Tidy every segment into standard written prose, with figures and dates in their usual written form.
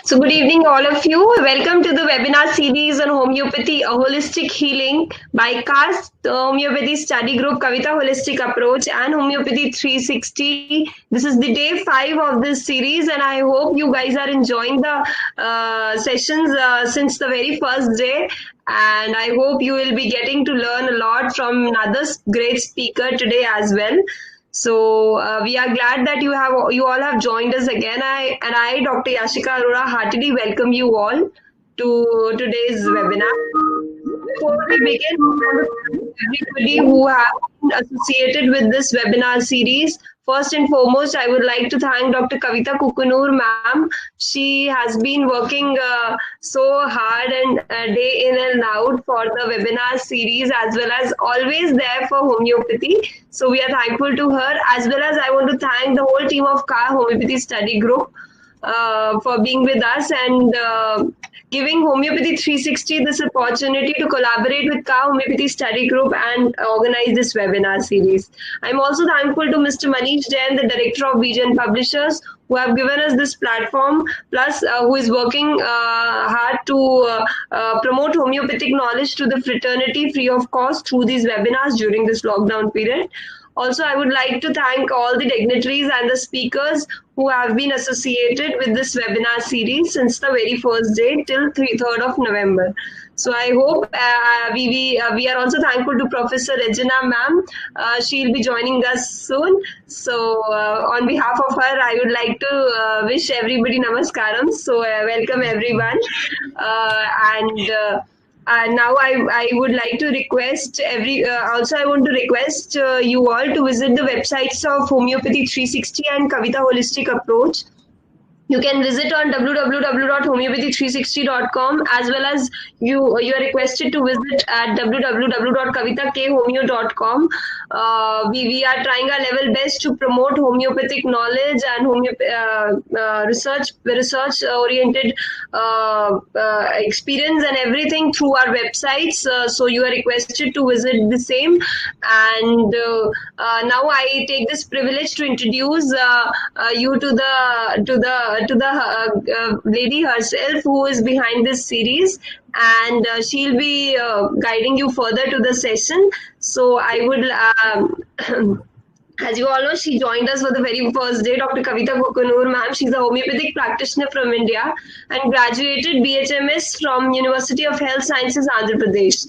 So, good evening, all of you. Welcome to the webinar series on homeopathy, a holistic healing by CAST, the homeopathy study group, Kavita Holistic Approach, and Homeopathy 360. This is the day 5 of this series, and I hope you guys are enjoying the sessions since the very first day. And I hope you will be getting to learn a lot from another great speaker today as well. So we are glad that you all have joined us again. I, Dr. Yashika Arora, heartily welcome you all to today's webinar. Before we begin, everybody who have been associated with this webinar series, first and foremost, I would like to thank Dr. Kavita Kukunur, ma'am. She has been working so hard and day in and out for the webinar series, as well as always there for homeopathy. So we are thankful to her, as well as I want to thank the whole team of CAR Homeopathy Study Group for being with us and giving Homeopathy 360 this opportunity to collaborate with CAR Homeopathy Study Group and organize this webinar series. I'm also thankful to Mr. Manish Jain, the Director of Vision Publishers, who have given us this platform, plus who is working hard to promote homeopathic knowledge to the fraternity free of cost through these webinars during this lockdown period. Also, I would like to thank all the dignitaries and the speakers who have been associated with this webinar series since the very first day till 3rd of November. So I hope we are also thankful to Professor Regina ma'am. She'll be joining us soon. So on behalf of her, I would like to wish everybody namaskaram. So welcome everyone. Now I would like to request also I want to request you all to visit the websites of Homeopathy 360 and Kavita Holistic Approach. You can visit on www.homeopathy360.com, as well as you are requested to visit at www.kavitakhomeopathy.com. We are trying our level best to promote homeopathic knowledge and research oriented experience and everything through our websites. So you are requested to visit the same. And now I take this privilege to introduce you to the lady herself who is behind this series, and she'll be guiding you further to the session. So I would as you all know, she joined us for the very first day, Dr. Kavita Kukunur ma'am. She's a homeopathic practitioner from India and graduated BHMS from University of Health Sciences, Andhra Pradesh,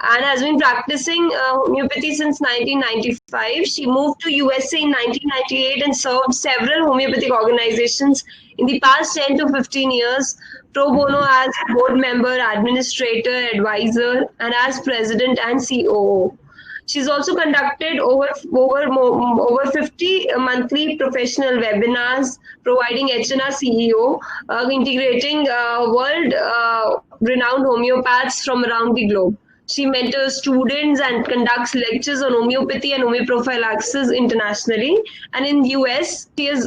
and has been practicing homeopathy since 1995. She moved to USA in 1998 and served several homeopathic organizations in the past 10 to 15 years, pro bono as board member, administrator, advisor, and as president and COO. She's also conducted over 50 monthly professional webinars, providing HNR CEO, integrating world-renowned homeopaths from around the globe. She mentors students and conducts lectures on homeopathy and homeoprophylaxis internationally. And in the US, she's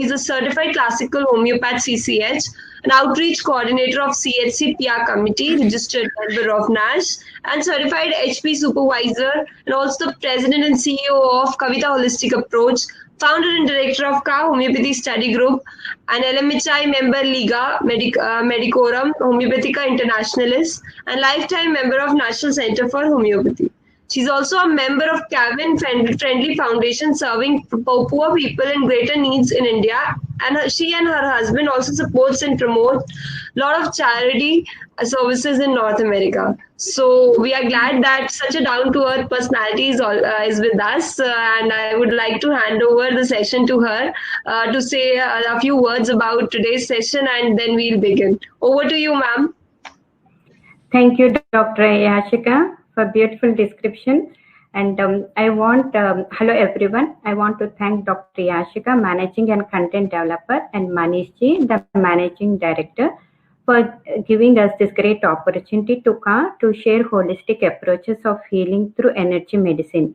a certified classical homeopath CCH, an outreach coordinator of CHC PR committee, registered member of NASH, and certified HP supervisor, and also the president and CEO of Kavita Holistic Approach, founder and director of CAR Homeopathy Study Group, an LMHI member Liga Medicorum Homeopathica Internationalis, and lifetime member of National Center for Homeopathy. She's also a member of Kavin Friendly Foundation, serving poor people in greater needs in India. And she and her husband also supports and promote a lot of charity services in North America. So we are glad that such a down-to-earth personality is with us. And I would like to hand over the session to her to say a few words about today's session, and then we'll begin. Over to you, ma'am. Thank you, Dr. Yashika, for beautiful description. And hello everyone. I want to thank Dr. Yashika, Managing and Content Developer, and Manish Ji, the Managing Director, for giving us this great opportunity to share holistic approaches of healing through energy medicine.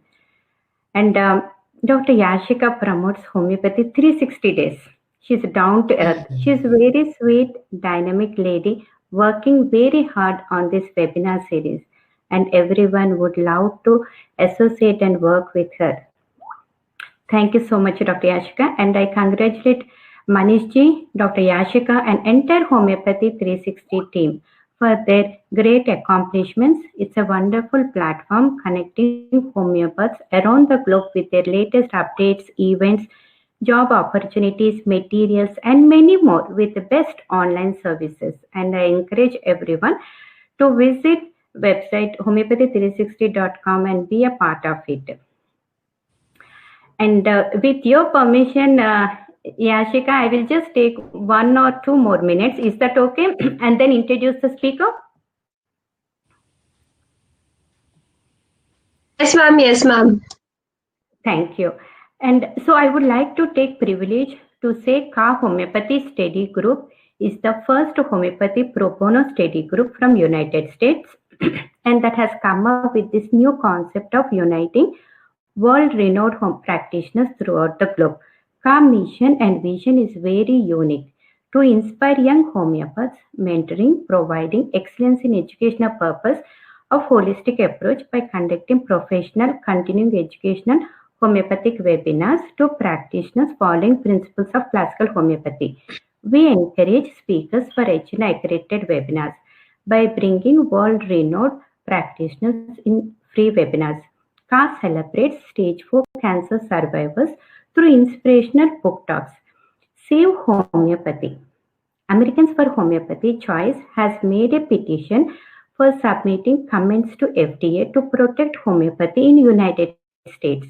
And Dr. Yashika promotes homeopathy 360 days. She's down to earth. She's very sweet, dynamic lady working very hard on this webinar series, and everyone would love to associate and work with her. Thank you so much, Dr. Yashika, and I congratulate Manishji, Dr. Yashika, and entire Homeopathy 360 team for their great accomplishments. It's a wonderful platform connecting homeopaths around the globe with their latest updates, events, job opportunities, materials, and many more with the best online services. And I encourage everyone to visit website homeopathy360.com and be a part of it. And with your permission, Yashika, I will just take 1 or 2 more minutes. Is that okay? And then introduce the speaker. Yes, ma'am. Yes, ma'am. Thank you. And so I would like to take privilege to say Ka Homeopathy Study Group is the first homeopathy pro bono study group from United States and that has come up with this new concept of uniting world-renowned home practitioners throughout the globe. Ka mission and vision is very unique to inspire young homeopaths, mentoring, providing excellence in educational purpose of holistic approach by conducting professional continuing educational homeopathic webinars to practitioners following principles of classical homeopathy. We encourage speakers for HNA accredited webinars by bringing world-renowned practitioners in free webinars. Ka celebrates stage 4 cancer survivors through inspirational book talks. Save Homeopathy. Americans for Homeopathy Choice has made a petition for submitting comments to FDA to protect homeopathy in United States.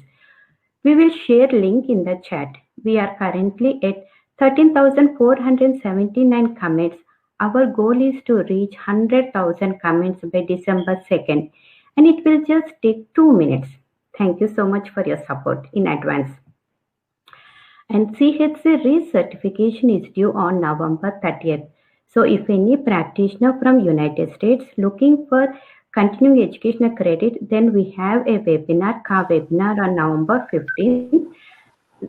We will share link in the chat. We are currently at 13,479 comments. Our goal is to reach 100,000 comments by December 2nd, and it will just take 2 minutes. Thank you so much for your support in advance. And CHC recertification is due on November 30th. So if any practitioner from United States looking for continuing educational credit, then we have a webinar, Ka webinar on November 15th,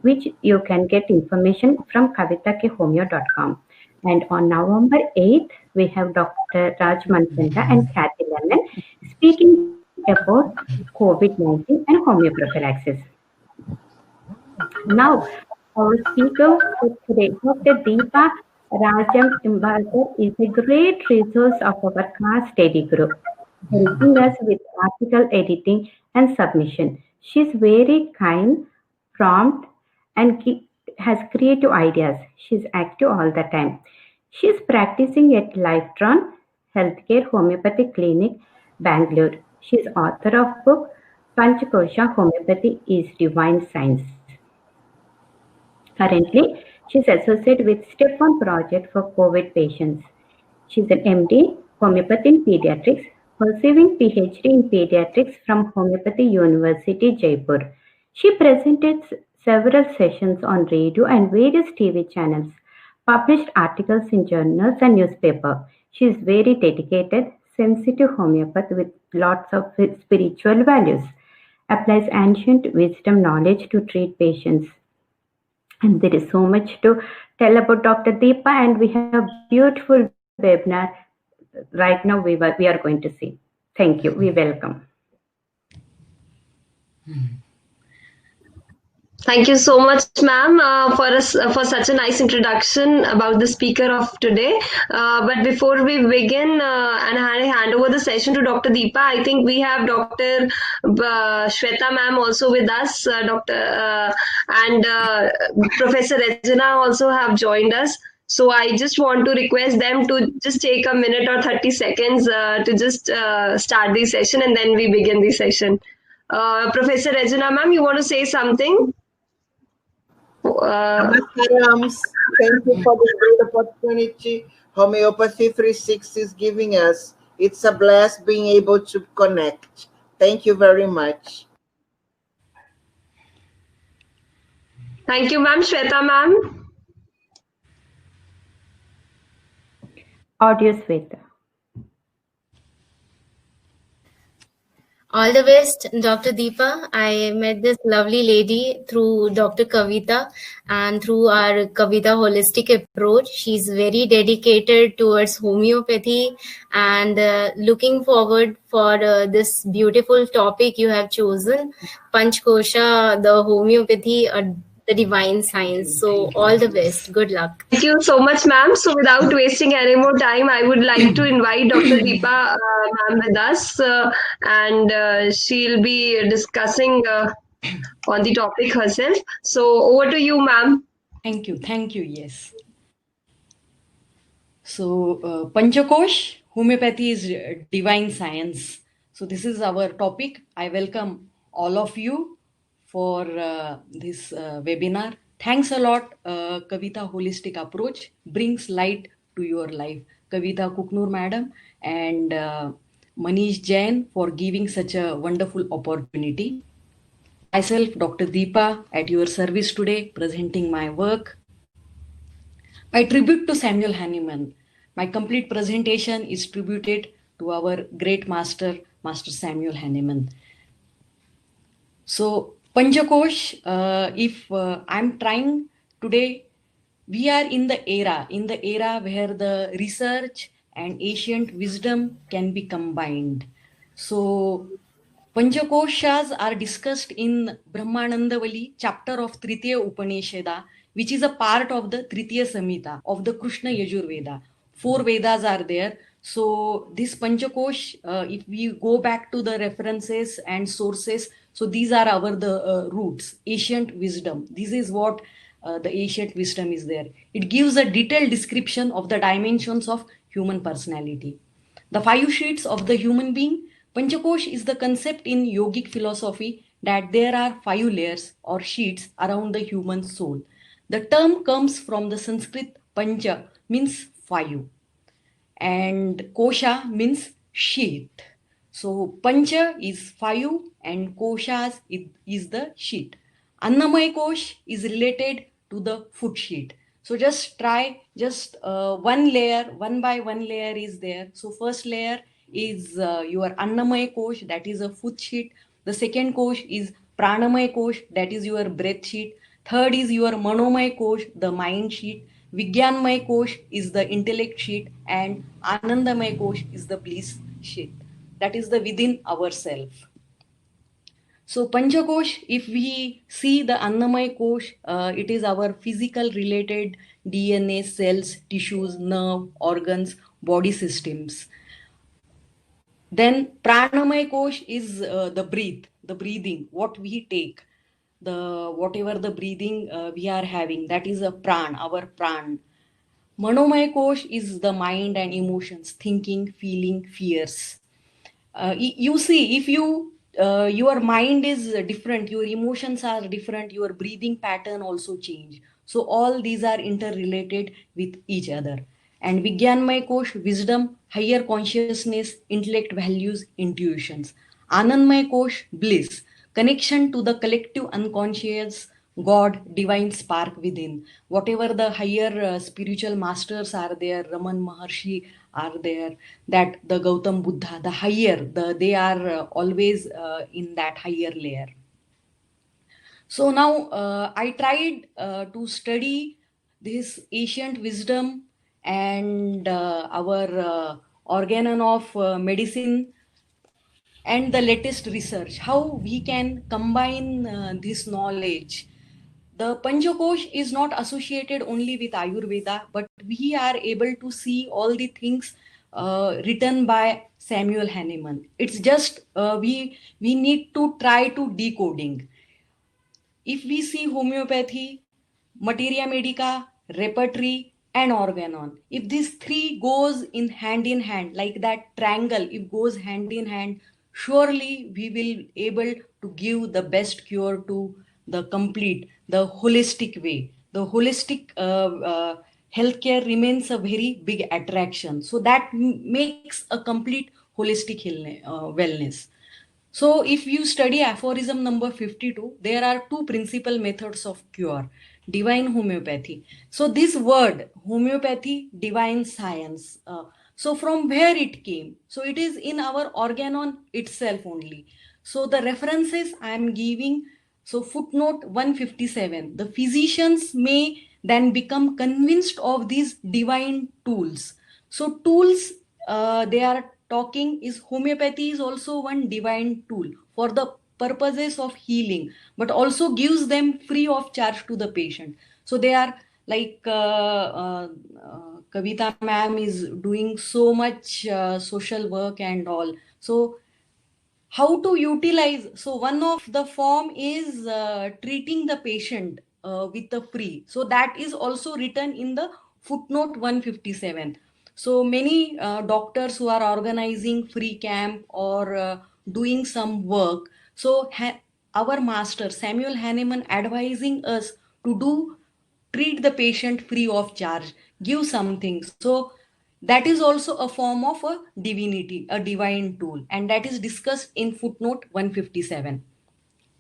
which you can get information from kavitakehomeo.com. And on November 8th, we have Dr. Raj Mansenda and Kathy Lemon speaking about COVID-19 and homeoprophylaxis. Now, our speaker for today, Dr. Deepa Rajam Imbalkar, is a great resource of our class study group, helping us with article editing and submission. She's very kind, prompt, and has creative ideas. She's active all the time. She's practicing at Lifetron Healthcare Homeopathy Clinic, Bangalore. She's author of book Panchakosha Homeopathy is Divine Science. Currently, she's associated with Step 1 project for COVID patients. She's an MD, Homeopathy in Pediatrics, pursuing PhD in Pediatrics from Homeopathy University, Jaipur. She presented several sessions on radio and various TV channels, published articles in journals and newspaper. She is very dedicated, sensitive homeopath with lots of spiritual values, applies ancient wisdom knowledge to treat patients. And there is so much to tell about Dr. Deepa, and we have beautiful webinar right now we are going to see. Thank you. We welcome. Thank you so much, ma'am, for such a nice introduction about the speaker of today. But before we begin and I hand over the session to Dr. Deepa, I think we have Dr. Shweta ma'am also with us, and Professor Regina also have joined us. So I just want to request them to just take a minute or 30 seconds to just start the session, and then we begin the session. Professor Regina ma'am, you want to say something? Namaskar, thank you for the great opportunity Homeopathy 360 is giving us. It's a blast being able to connect. Thank you very much. Thank you, ma'am. Shweta ma'am. Audio Shweta. All the best, Dr. Deepa. I met this lovely lady through Dr. Kavita and through our Kavita holistic approach. She's very dedicated towards homeopathy and looking forward for this beautiful topic you have chosen, Panchkosha, the homeopathy, the divine science. So all the best. Good luck. Thank you so much, ma'am. So without wasting any more time, I would like to invite Dr. Deepa ma'am with us, and she'll be discussing on the topic herself. So over to you, ma'am. Thank you, yes. So Panchakosh, homeopathy is divine science. So this is our topic. I welcome all of you for this webinar. Thanks a lot, Kavita Holistic Approach brings light to your life. Kavita Kuknur madam and Manish Jain for giving such a wonderful opportunity. Myself, Dr. Deepa, at your service today, presenting my work. My tribute to Samuel Hahnemann. My complete presentation is tributed to our great master, Master Samuel Hahnemann. So, Panchakosh, if I'm trying today, we are in the era where the research and ancient wisdom can be combined. So, Panchakoshas are discussed in Brahmanandavali, chapter of Tritiya Upanishada, which is a part of the Tritiya Samhita of the Krishna Yajurveda. 4 Vedas are there. So this Panchakosh, if we go back to the references and sources, so these are the roots, ancient wisdom. This is what the ancient wisdom is there. It gives a detailed description of the dimensions of human personality. The 5 sheets of the human being. Panchakosh is the concept in yogic philosophy that there are 5 layers or sheets around the human soul. The term comes from the Sanskrit pancha, means 5, and kosha means sheet. So pancha is 5 and koshas is the sheet. Annamaya kosh is related to the food sheet. So just try one layer, one by one layer is there. So first layer is your Annamaya kosh, that is a food sheet. The second kosh is Pranamaya kosh, that is your breath sheet. Third is your Manomaya kosh, the mind sheet. Vigyanmaya kosh is the intellect sheet, and Anandamaya kosh is the bliss sheet. That is the within ourself. So Panchakosh, if we see the Annamaya kosh, it is our physical related DNA, cells, tissues, nerve, organs, body systems. Then Pranamaya kosh is the breathing, what we take, whatever the breathing we are having, that is a pran, our pran. Manomaya kosh is the mind and emotions, thinking, feeling, fears. You see, if your mind is different, your emotions are different, your breathing pattern also change. So all these are interrelated with each other. And Vigyanmaya kosh, wisdom, higher consciousness, intellect, values, intuitions. Anandmaya kosh, bliss, connection to the collective unconscious, God, divine spark within. Whatever the higher spiritual masters are there, Raman Maharshi are there, that the Gautam Buddha, the higher, they are always in that higher layer. So now I tried to study this ancient wisdom and our organon of medicine and the latest research, how we can combine this knowledge. The Panchakosh is not associated only with Ayurveda, but we are able to see all the things written by Samuel Hahnemann. It's just we need to try to decoding. If we see homeopathy, materia medica, repertory, and organon, if these 3 goes in hand, like that triangle, if goes hand in hand, surely we will able to give the best cure to the complete, the holistic way. The holistic healthcare remains a very big attraction. So that makes a complete holistic wellness. So if you study aphorism number 52, there are 2 principal methods of cure, divine homeopathy. So this word, homeopathy, divine science, So from where it came? So it is in our organon itself only. So the references I am giving, so footnote 157, the physicians may then become convinced of these divine tools. So tools they are talking is homeopathy is also one divine tool for the purposes of healing, but also gives them free of charge to the patient. So they are like Kavita ma'am is doing so much social work and all. So how to utilize? So one of the form is treating the patient with the free. So that is also written in the footnote 157. So many doctors who are organizing free camp or doing some work. So our master Samuel Hahnemann advising us to do treat the patient free of charge, give something. So that is also a form of a divinity, a divine tool, and that is discussed in footnote 157.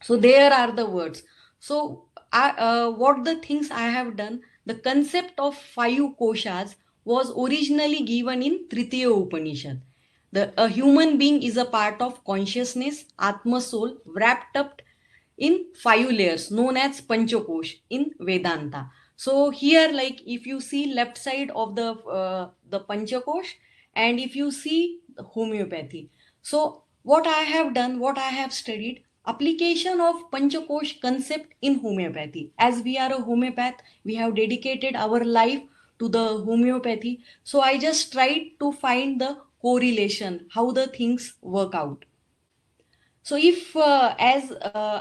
So there are the words. So what the things I have done, the concept of 5 koshas was originally given in Tritiya Upanishad. A human being is a part of consciousness, Atma soul, wrapped up in 5 layers known as Panchakosh in Vedanta. So here, like if you see left side of the Panchakosh, and if you see the homeopathy. So what I have done, what I have studied, application of Panchakosh concept in homeopathy. As we are a homeopath, we have dedicated our life to the homeopathy. So I just tried to find the correlation, how the things work out. So if as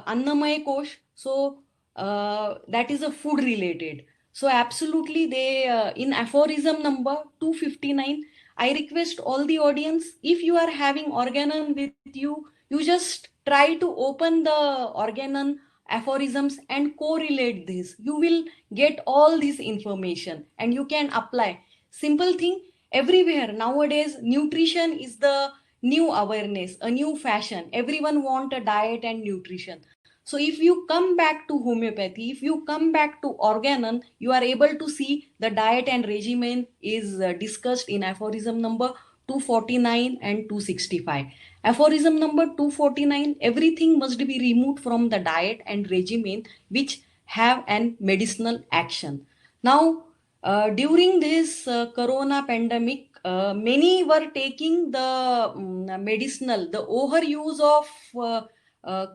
Annamaya Kosh, so that is a food related. So absolutely they in aphorism number 259, I request all the audience, if you are having organon with you, you just try to open the organon aphorisms and correlate this. You will get all this information and you can apply. Simple thing, everywhere nowadays nutrition is the new awareness, a new fashion. Everyone want a diet and nutrition. So if you come back to homeopathy, if you come back to organon, you are able to see the diet and regimen is discussed in aphorism number 249 and 265. Aphorism number 249, everything must be removed from the diet and regimen which have an medicinal action. Now, during this corona pandemic, many were taking the medicinal, the overuse of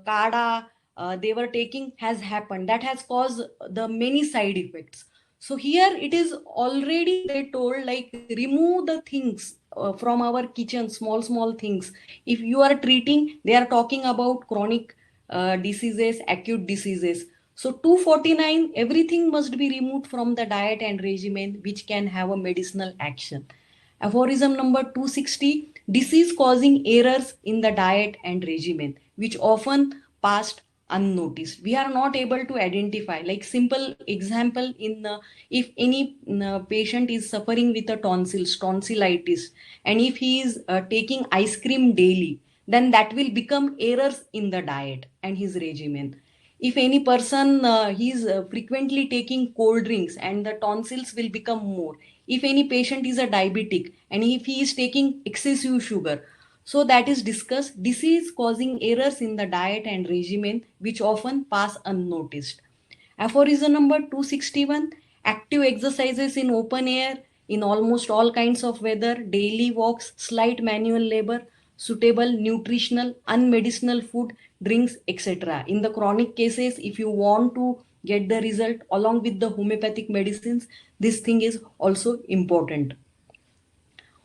kada they were taking has happened. That has caused the many side effects. So here it is already they told like remove the things from our kitchen, small things. If you are treating, they are talking about chronic diseases, acute diseases. So 249, everything must be removed from the diet and regimen which can have a medicinal action. Aphorism number 260, disease causing errors in the diet and regimen, which often passed unnoticed. We are not able to identify, like simple example in if any patient is suffering with a tonsillitis, and if he is taking ice cream daily, then that will become errors in the diet and his regimen. If any person he is frequently taking cold drinks and the tonsils will become more. If any patient is a diabetic and if he is taking excessive sugar, so that is discussed disease causing errors in the diet and regimen which often pass unnoticed. Aphorism number 261, active exercises in open air in almost all kinds of weather, daily walks, slight manual labor, suitable nutritional, unmedicinal food, drinks, etc. In the chronic cases, if you want to get the result along with the homeopathic medicines, this thing is also important.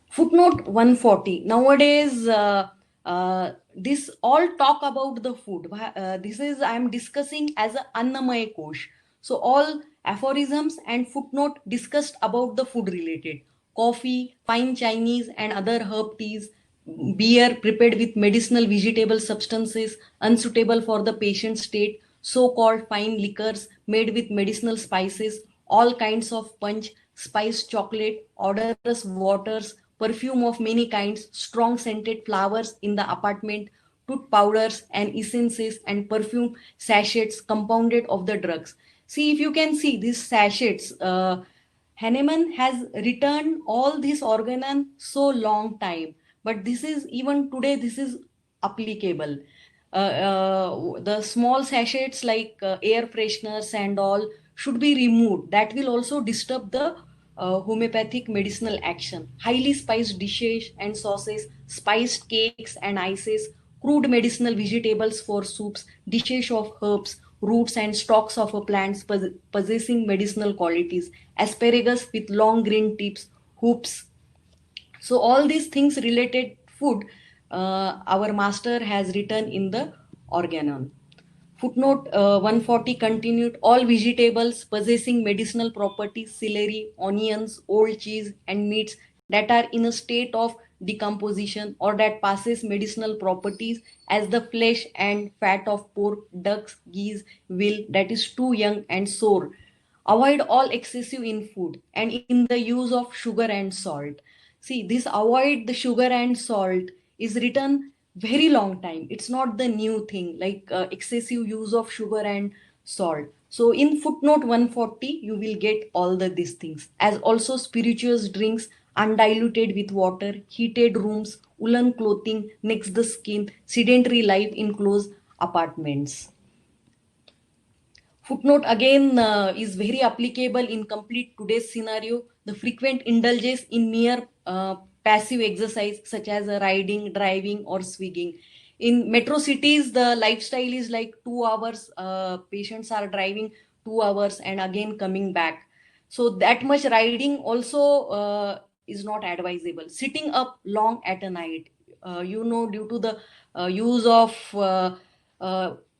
Footnote 140. Nowadays, this all talk about the food. This is I am discussing as a Annamaya Kosh. So all aphorisms and footnote discussed about the food related. Coffee, fine Chinese and other herb teas, beer prepared with medicinal vegetable substances unsuitable for the patient's state, so-called fine liquors made with medicinal spices, all kinds of punch, spiced chocolate, odorous waters, perfume of many kinds, strong scented flowers in the apartment, tooth powders and essences and perfume sachets compounded of the drugs. See, if you can see these sachets Hahnemann has written all this organon so long time, but this is even today, this is applicable. The small sachets like air fresheners and all should be removed. That will also disturb the homeopathic medicinal action. Highly spiced dishes and sauces, spiced cakes and ices, crude medicinal vegetables for soups, dishes of herbs, roots and stalks of plants possessing medicinal qualities, asparagus with long green tips, hoops. So all these things related food, our master has written in the organon. Footnote 140 continued, all vegetables possessing medicinal properties, celery, onions, old cheese, and meats that are in a state of decomposition or that passes medicinal properties as the flesh and fat of pork, ducks, geese, veal that is too young and sour. Avoid all excessive in food and in the use of sugar and salt. See, this avoid the sugar and salt is written very long time. It's not the new thing like excessive use of sugar and salt. So in footnote 140 you will get all these things, as also spirituous drinks undiluted with water, heated rooms, woolen clothing next the skin, sedentary life in closed apartments. Footnote again is very applicable in complete today's scenario. The frequent indulgence in mere passive exercise such as riding, driving or swigging. In metro cities, the lifestyle is like 2 hours. Patients are driving 2 hours and again coming back. So that much riding also is not advisable. Sitting up long at a night, due to the use of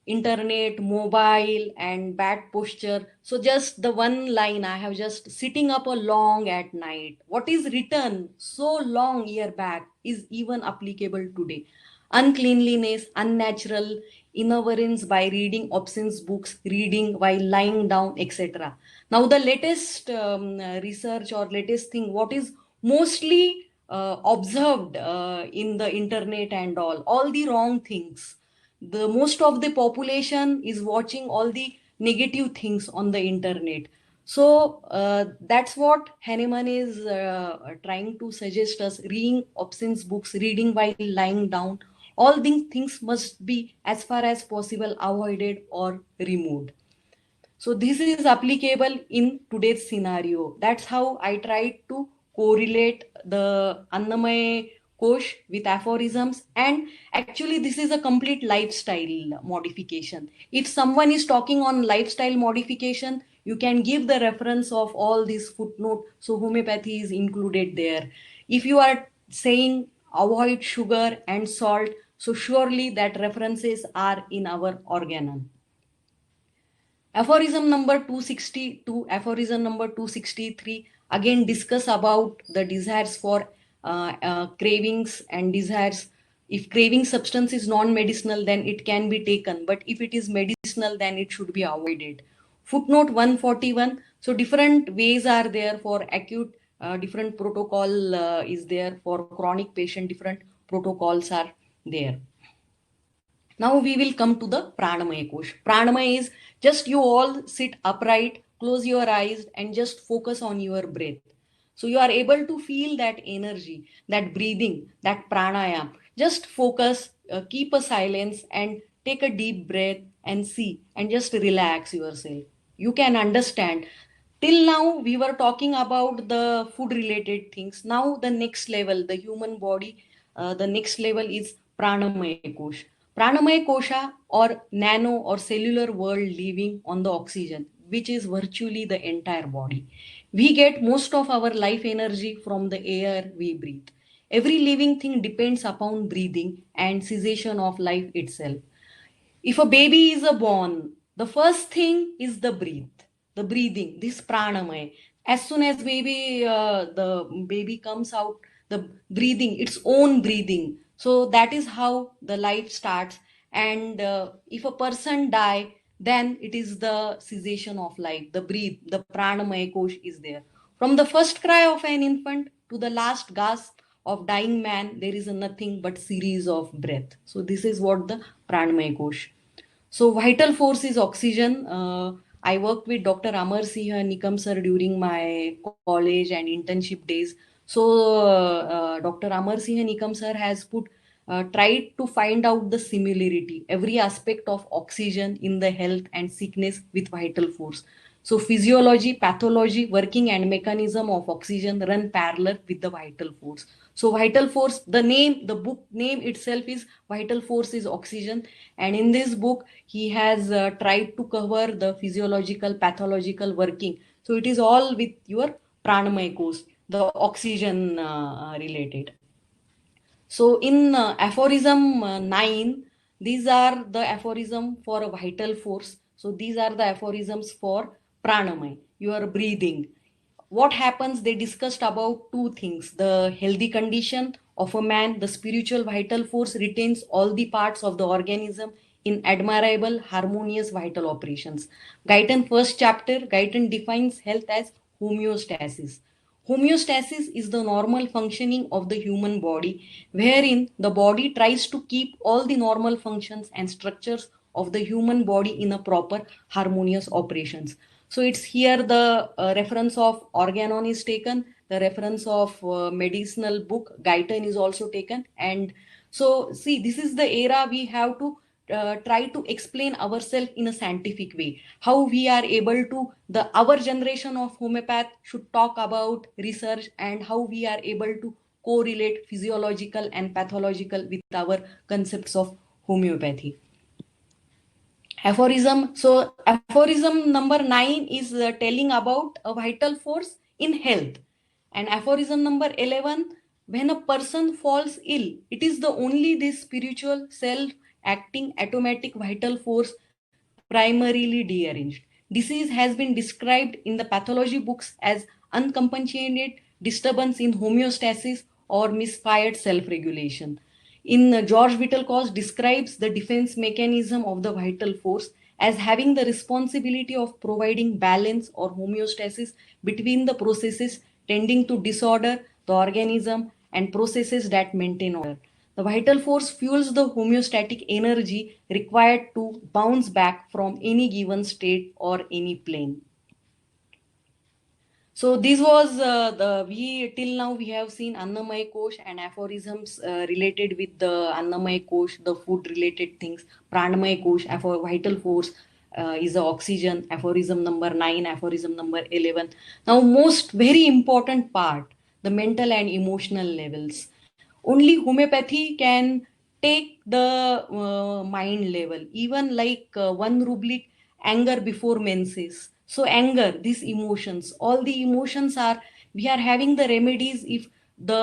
internet, mobile and bad posture. So just the one line I have, just sitting up a long at night, what is written so long year back is even applicable today. Uncleanliness, unnatural innoverance by reading obscene books, reading while lying down, etc. Now the latest research or latest thing, what is mostly observed in the internet and all the wrong things. The most of the population is watching all the negative things on the internet. So that's what Hahnemann is trying to suggest us: reading obscene books, reading while lying down. All these things must be, as far as possible, avoided or removed. So this is applicable in today's scenario. That's how I tried to correlate the Annamaya Kosh with aphorisms. And actually, this is a complete lifestyle modification. If someone is talking on lifestyle modification, you can give the reference of all these footnote. So homeopathy is included there. If you are saying avoid sugar and salt, so surely that references are in our organon. Aphorism number 262, aphorism number 263 again discuss about the desires for cravings and desires. If craving substance is non-medicinal, then it can be taken, but if it is medicinal, then it should be avoided. Footnote 141, so different ways are there for acute, different protocol is there for chronic patient, different protocols are there. Now we will come to the Pranamaya Kosh. Pranamaya is just you all sit upright, close your eyes and just focus on your breath. So you are able to feel that energy, that breathing, that pranayam. Just focus, keep a silence and take a deep breath and see and just relax yourself. You can understand. Till now we were talking about the food related things. Now the next level, the human body, the next level is Pranamaya Kosh. Pranamaya Kosha or nano or cellular world living on the oxygen, which is virtually the entire body. We get most of our life energy from the air we breathe. Every living thing depends upon breathing and cessation of life itself. If a baby is born, the first thing is the breathing, this pranamaya. As soon as the baby comes out, the breathing, its own breathing. So that is how the life starts. And if a person die, then it is the cessation of life, the breathe, the pranamaya kosh is there. From the first cry of an infant to the last gasp of dying man, there is nothing but series of breath. So this is what the pranamaya kosh. So vital force is oxygen. I worked with Dr. Amar Singh Nikam sir during my college and internship days. So Dr. Amar Singh Nikam sir has tried to find out the similarity, every aspect of oxygen in the health and sickness with vital force. So physiology, pathology, working and mechanism of oxygen run parallel with the vital force. So vital force, the book name itself is Vital Force is Oxygen. And in this book, he has tried to cover the physiological, pathological working. So it is all with your pranamaya course, the oxygen related. So in aphorism 9, these are the aphorism for a vital force. So these are the aphorisms for pranamaya, your breathing. What happens? They discussed about two things: the healthy condition of a man, the spiritual vital force retains all the parts of the organism in admirable, harmonious vital operations. Guyton first chapter, Guyton defines health as homeostasis. Homeostasis is the normal functioning of the human body, wherein the body tries to keep all the normal functions and structures of the human body in a proper harmonious operations. So it's here the reference of organon is taken, the reference of medicinal book Guyton is also taken. And so see, this is the era we have to try to explain ourselves in a scientific way, how we are able to, the our generation of homeopath should talk about research and how we are able to correlate physiological and pathological with our concepts of homeopathy. Aphorism. So aphorism number 9 is telling about a vital force in health. And aphorism number 11, when a person falls ill, it is the only this spiritual self-acting automatic vital force primarily deranged. Disease has been described in the pathology books as uncompensated disturbance in homeostasis or misfired self-regulation. In George Vittelkoss describes the defense mechanism of the vital force as having the responsibility of providing balance or homeostasis between the processes tending to disorder the organism and processes that maintain order. The vital force fuels the homeostatic energy required to bounce back from any given state or any plane. So this was till now we have seen Annamaya Kosh and aphorisms related with the Annamaya Kosh, the food related things. Pranamaya Kosh, vital force is the oxygen, aphorism number 9, aphorism number 11. Now most very important part, the mental and emotional levels. Only homeopathy can take the mind level, even like 1 rubric, anger before menses. So anger, these emotions, all the emotions are, we are having the remedies if the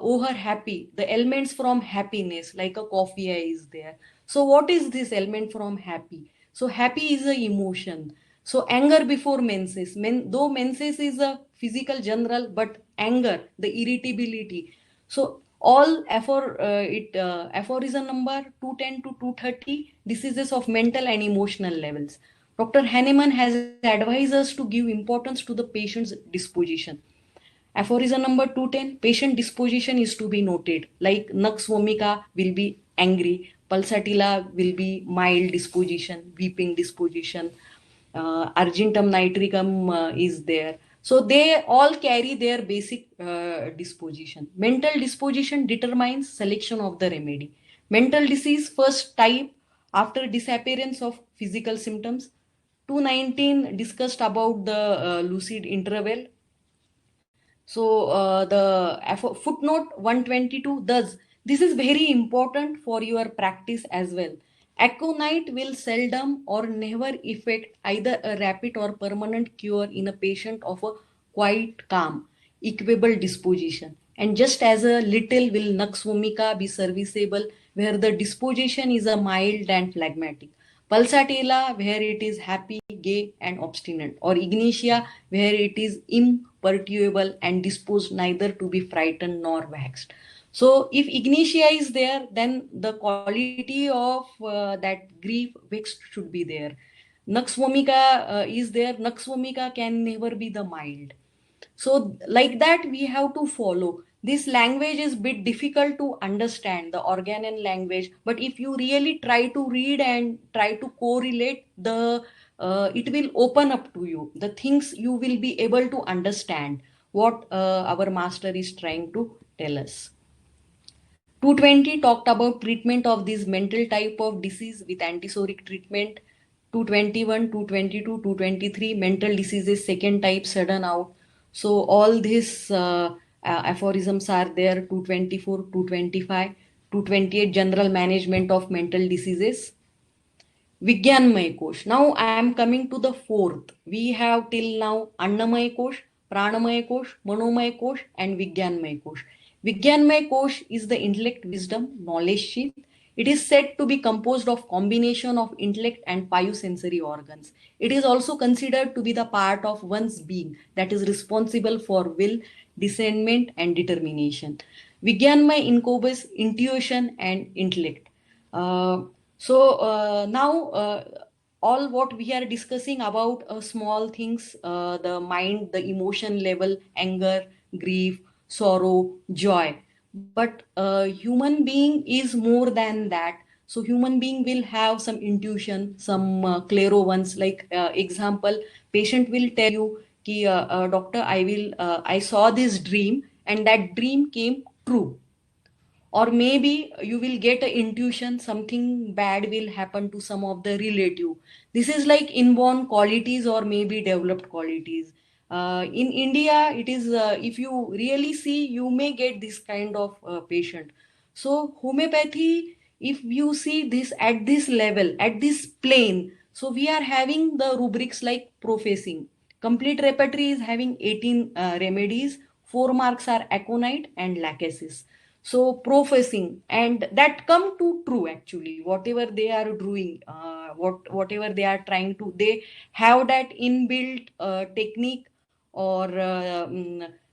over happy, the elements from happiness, like a coffee is there. So what is this element from happy? So happy is a emotion. So anger before menses, though menses is a physical general, but anger, the irritability. So all aphorism number 210 to 230, diseases of mental and emotional levels. Dr. Hahnemann has advised us to give importance to the patient's disposition. Aphorism number 210, patient disposition is to be noted. Like Nux vomica will be angry, Pulsatilla will be mild disposition, weeping disposition, Argentum nitricum is there. So they all carry their basic disposition. Mental disposition determines selection of the remedy. Mental disease first type after disappearance of physical symptoms. 219 discussed about the lucid interval. So the footnote 122, thus this is very important for your practice as well. Aconite will seldom or never effect either a rapid or permanent cure in a patient of a quite calm, equable disposition. And just as a little will Nux vomica be serviceable where the disposition is a mild and phlegmatic. Pulsatilla, where it is happy, gay, and obstinate, or Ignatia, where it is imperturbable and disposed neither to be frightened nor vexed. So, if Ignatia is there, then the quality of that grief vexed should be there. Nux vomica is there. Nux vomica can never be the mild. So like that we have to follow. This language is bit difficult to understand, the organon language, but if you really try to read and try to correlate the it will open up to you the things. You will be able to understand what our master is trying to tell us. 220 talked about treatment of this mental type of disease with antipsychotic treatment. 221, 222, 223 mental diseases second type sudden out. So all these aphorisms are there. 224, 225, 228 general management of mental diseases. Vigyanmay Kosh. Now I am coming to the fourth. We have till now Annamay Kosh, Pranamay Kosh, Manomay Kosh, and Vigyanmay Kosh. Vigyanmay Kosh is the intellect, wisdom, knowledge sheath. It is said to be composed of combination of intellect and five sensory organs. It is also considered to be the part of one's being that is responsible for will, discernment, and determination. Vigyanmay encompasses intuition and intellect. Now all what we are discussing about small things, the mind, the emotion level, anger, grief, sorrow, joy. But human being is more than that. So human being will have some intuition, some clairvoyance. Like example, patient will tell you, ki, doctor, I saw this dream and that dream came true. Or maybe you will get an intuition something bad will happen to some of the relative. This is like inborn qualities or maybe developed qualities. In India it is, if you really see, you may get this kind of patient. So homeopathy, if you see this at this level, at this plane, so we are having the rubrics like professing. Complete repertory is having 18 remedies. 4 marks are aconite and lachesis. So professing, and that come to true actually. Whatever they are doing, whatever they are trying to, they have that inbuilt technique or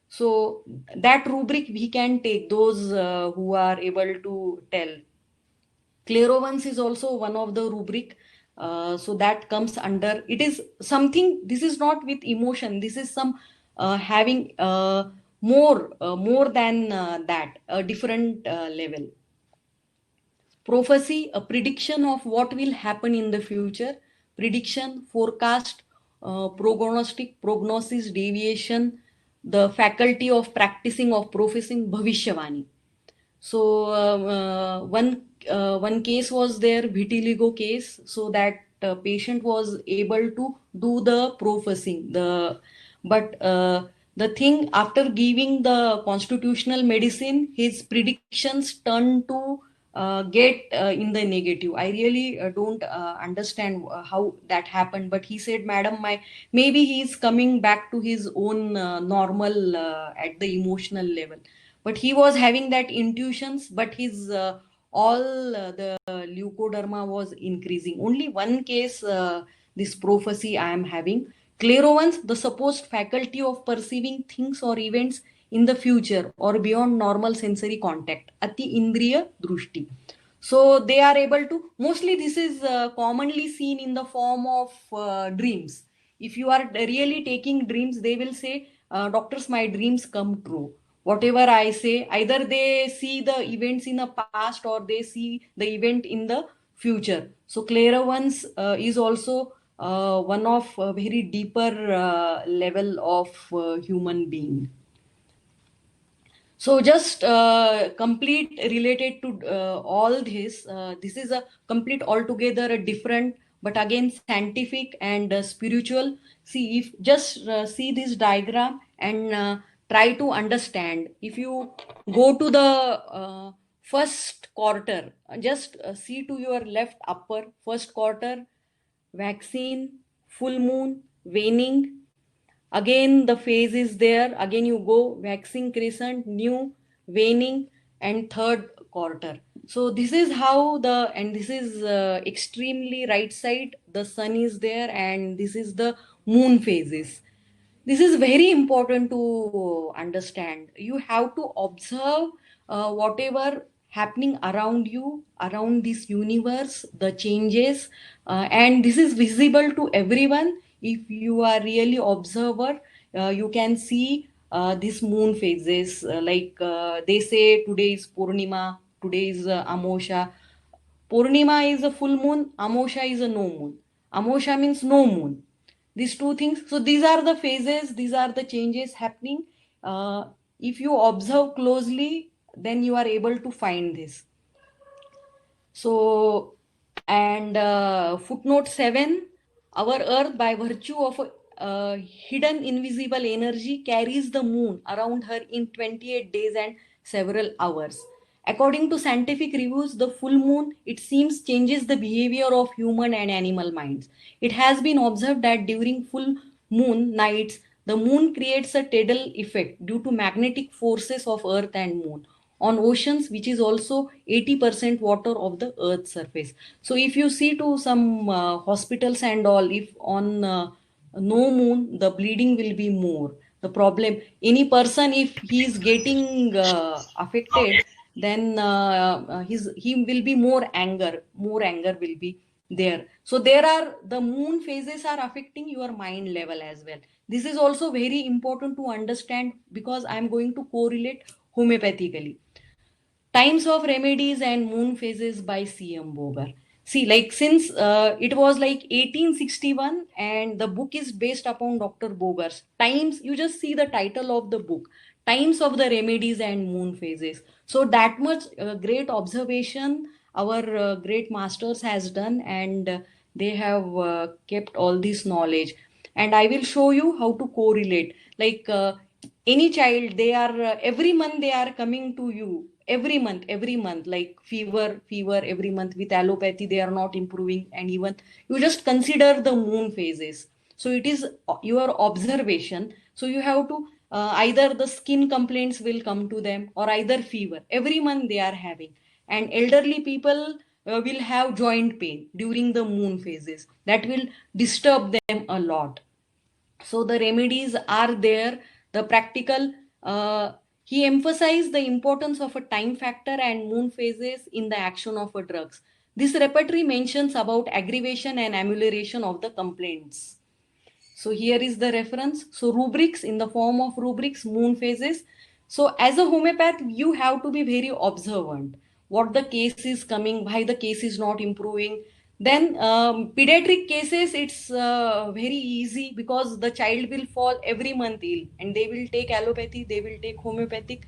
so that rubric we can take those who are able to tell. Clairvoyance is also one of the rubric. So that comes under, it is something, this is not with emotion, this is some having more than that, a different level. Prophecy, a prediction of what will happen in the future. Prediction, forecast, prognosis, deviation, the faculty of practicing of professing, bhavishyavani. So one case was there, vitiligo case. So that patient was able to do the professing. But the thing, after giving the constitutional medicine, his predictions turned to get in the negative. I really don't understand how that happened. But he said, "Madam, maybe he is coming back to his own normal at the emotional level." But he was having that intuitions, but his all the leukoderma was increasing. Only one case, this prophecy I am having. Clairvoyance, the supposed faculty of perceiving things or events in the future or beyond normal sensory contact, ati indriya drushti. So they are able to, mostly this is commonly seen in the form of dreams. If you are really taking dreams, they will say, doctors, my dreams come true. Whatever I say, either they see the events in the past or they see the event in the future. So clairvoyance is also one of a very deeper level of human being. So just complete related to all this. This is a complete altogether a different, but again scientific and spiritual. See, if just see this diagram and try to understand. If you go to the first quarter, just see to your left upper first quarter, vaccine, full moon, waning. Again the phase is there, again you go waxing, crescent, new, waning, and third quarter. So this is how the, and this is extremely right side, the sun is there, and this is the moon phases. This is very important to understand. You have to observe whatever happening around you, around this universe, the changes, and this is visible to everyone. If you are really observer, you can see these moon phases. They say today is Purnima, today is Amosha. Purnima is a full moon, Amosha is a no moon. Amosha means no moon. These two things. So these are the phases, these are the changes happening. If you observe closely, then you are able to find this. So, and footnote 7, our earth by virtue of a hidden invisible energy carries the moon around her in 28 days and several hours. According to scientific reviews, the full moon, it seems, changes the behavior of human and animal minds. It has been observed that during full moon nights, the moon creates a tidal effect due to magnetic forces of earth and moon on oceans, which is also 80% water of the earth's surface. So if you see to some hospitals and all, if on no moon, the bleeding will be more. The problem, any person, if he is getting affected, then he will be more anger will be there. So there are, the moon phases are affecting your mind level as well. This is also very important to understand, because I am going to correlate homeopathically. Times of Remedies and Moon Phases by C.M. Boger. See, like, since it was like 1861 and the book is based upon Dr. Boger's Times, you just see the title of the book, Times of the Remedies and Moon Phases. So that much great observation our great masters has done, and they have kept all this knowledge. And I will show you how to correlate. Like, any child, they are every month they are coming to you, every month, like fever every month. With allopathy they are not improving, and even you just consider the moon phases. So it is your observation. So you have to either the skin complaints will come to them, or either fever every month they are having. And elderly people will have joint pain during the moon phases, that will disturb them a lot. So the remedies are there, the practical. He emphasized the importance of a time factor and moon phases in the action of a drugs. This repertory mentions about aggravation and amelioration of the complaints. So here is the reference. So rubrics, in the form of rubrics, moon phases. So as a homeopath, you have to be very observant. What the case is coming, why the case is not improving. Then pediatric cases, it's very easy, because the child will fall every month ill and they will take allopathy, they will take homeopathic,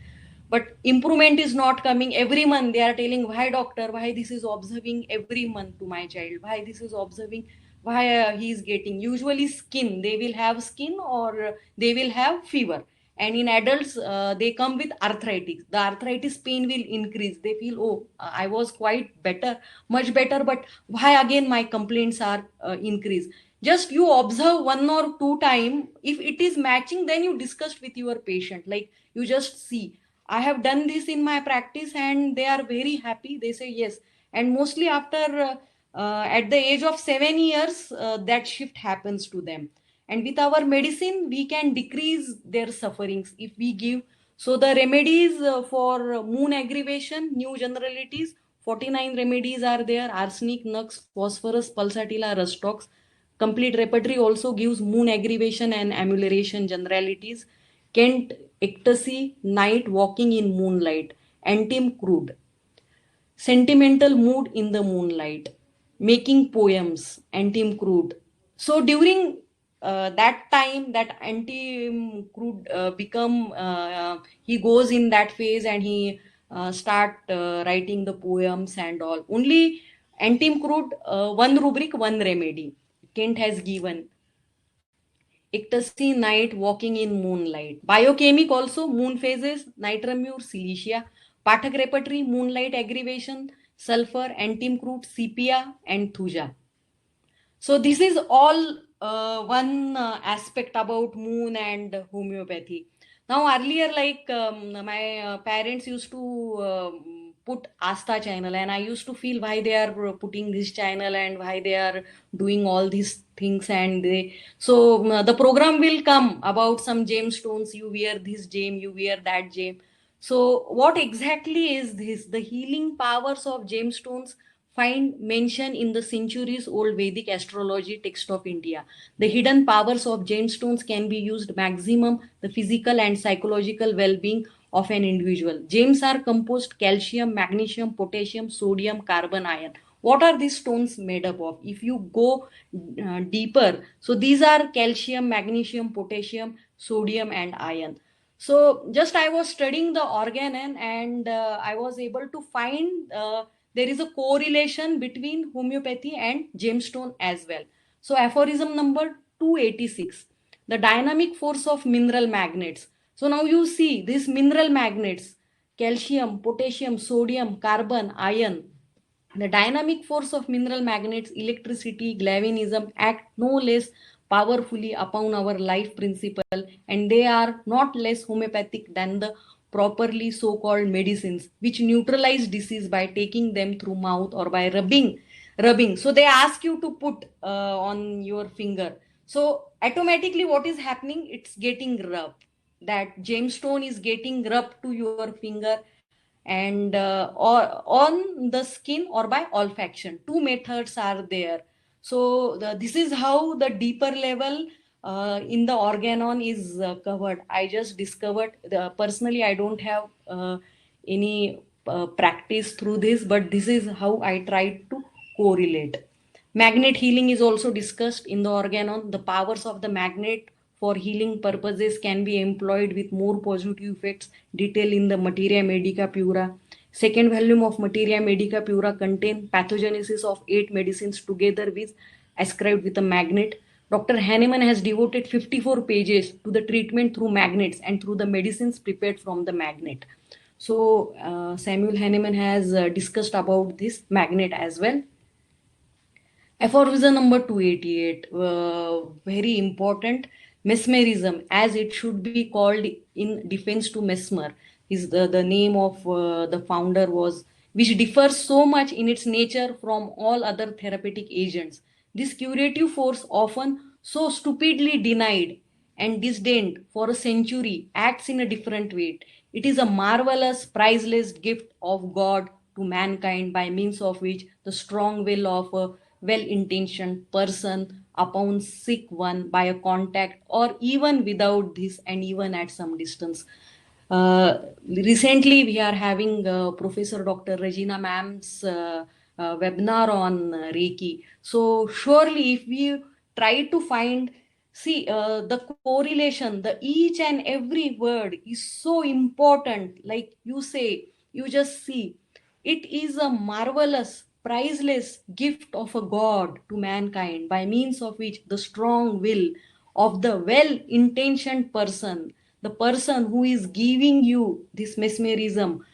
but improvement is not coming. Every month they are telling, why doctor, why this is observing every month to my child, why this is observing, why he is getting. Usually skin, they will have skin, or they will have fever. And in adults, they come with arthritis. The arthritis pain will increase. They feel, oh, I was quite better, much better, but why again my complaints are increased. Just you observe 1 or 2 times. If it is matching, then you discuss with your patient. Like, you just see, I have done this in my practice and they are very happy. They say yes. And mostly after at the age of 7 years, that shift happens to them. And with our medicine, we can decrease their sufferings if we give. So the remedies for moon aggravation, new generalities, 49 remedies are there: arsenic, nux, phosphorus, pulsatilla, rustox. Complete repertory also gives moon aggravation and amelioration generalities. Kent, ecstasy, night, walking in moonlight, antim crude, sentimental mood in the moonlight, making poems, antim crude. So during that time, that antim crude become, he goes in that phase and he start writing the poems and all. Only antim crude, one rubric, one remedy. Kent has given. Ecstasy, night, walking in moonlight. Biochemic also, moon phases, nitramure, silicea. Pathak repertory, moonlight aggravation, sulfur, antim crude, sepia, and thuja. So this is all one aspect about moon and homeopathy. Now earlier, like, my parents used to put Asta channel, and I used to feel why they are putting this channel and why they are doing all these things. And they, so the program will come about some gemstones. You wear this gem, you wear that gem. So what exactly is this? The healing powers of gemstones find mention in the centuries old Vedic astrology text of India. The hidden powers of gemstones can be used maximum the physical and psychological well-being of an individual. Gems are composed calcium, magnesium, potassium, sodium, carbon, iron. What are these stones made up of? If you go deeper, so these are calcium, magnesium, potassium, sodium, and iron. So just I was studying the organon, and I was able to find there is a correlation between homeopathy and gemstone as well. So aphorism number 286, the dynamic force of mineral magnets. So now you see these mineral magnets, calcium, potassium, sodium, carbon, iron. The dynamic force of mineral magnets, electricity, galvanism act no less powerfully upon our life principle, and they are not less homeopathic than the properly so-called medicines which neutralize disease by taking them through mouth or by rubbing. So they ask you to put on your finger. So automatically what is happening? It's getting rubbed. That gemstone is getting rubbed to your finger, and or on the skin or by olfaction. Two methods are there. So this is how the deeper level in the organon is covered. I just discovered, personally I don't have any practice through this, but this is how I tried to correlate. Magnet healing is also discussed in the organon. The powers of the magnet for healing purposes can be employed with more positive effects, detailed in the Materia Medica Pura. Second volume of Materia Medica Pura contain pathogenesis of 8 medicines together with ascribed with a magnet. Dr. Hahnemann has devoted 54 pages to the treatment through magnets and through the medicines prepared from the magnet. So Samuel Hahnemann has discussed about this magnet as well. Aphorism number 288, very important. Mesmerism, as it should be called in defense to Mesmer, is the name of the founder was, which differs so much in its nature from all other therapeutic agents. This curative force, often so stupidly denied and disdained for a century, acts in a different way. It is a marvelous, priceless gift of God to mankind, by means of which the strong will of a well-intentioned person upon sick one by a contact, or even without this and even at some distance. Recently we are having Professor Dr. Regina Ma'am's webinar on Reiki. So surely if we try to find, see the correlation, the each and every word is so important. Like you say, you just see, it is a marvelous, priceless gift of a God to mankind, by means of which the strong will of the well-intentioned person, the person who is giving you this mesmerism,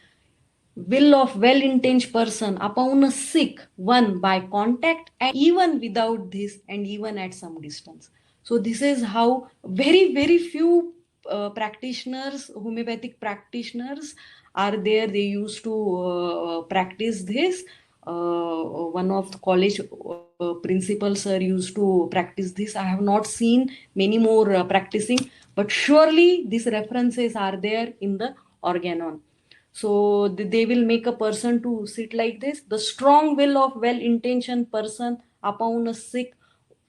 will of well-intentioned person upon a sick one by contact, and even without this and even at some distance. So this is how very few practitioners, homeopathic practitioners are there. They used to practice this. One of the college principals used to practice this. I have not seen many more practicing, but surely these references are there in the organon. So they will make a person to sit like this. The strong will of well-intentioned person upon a sick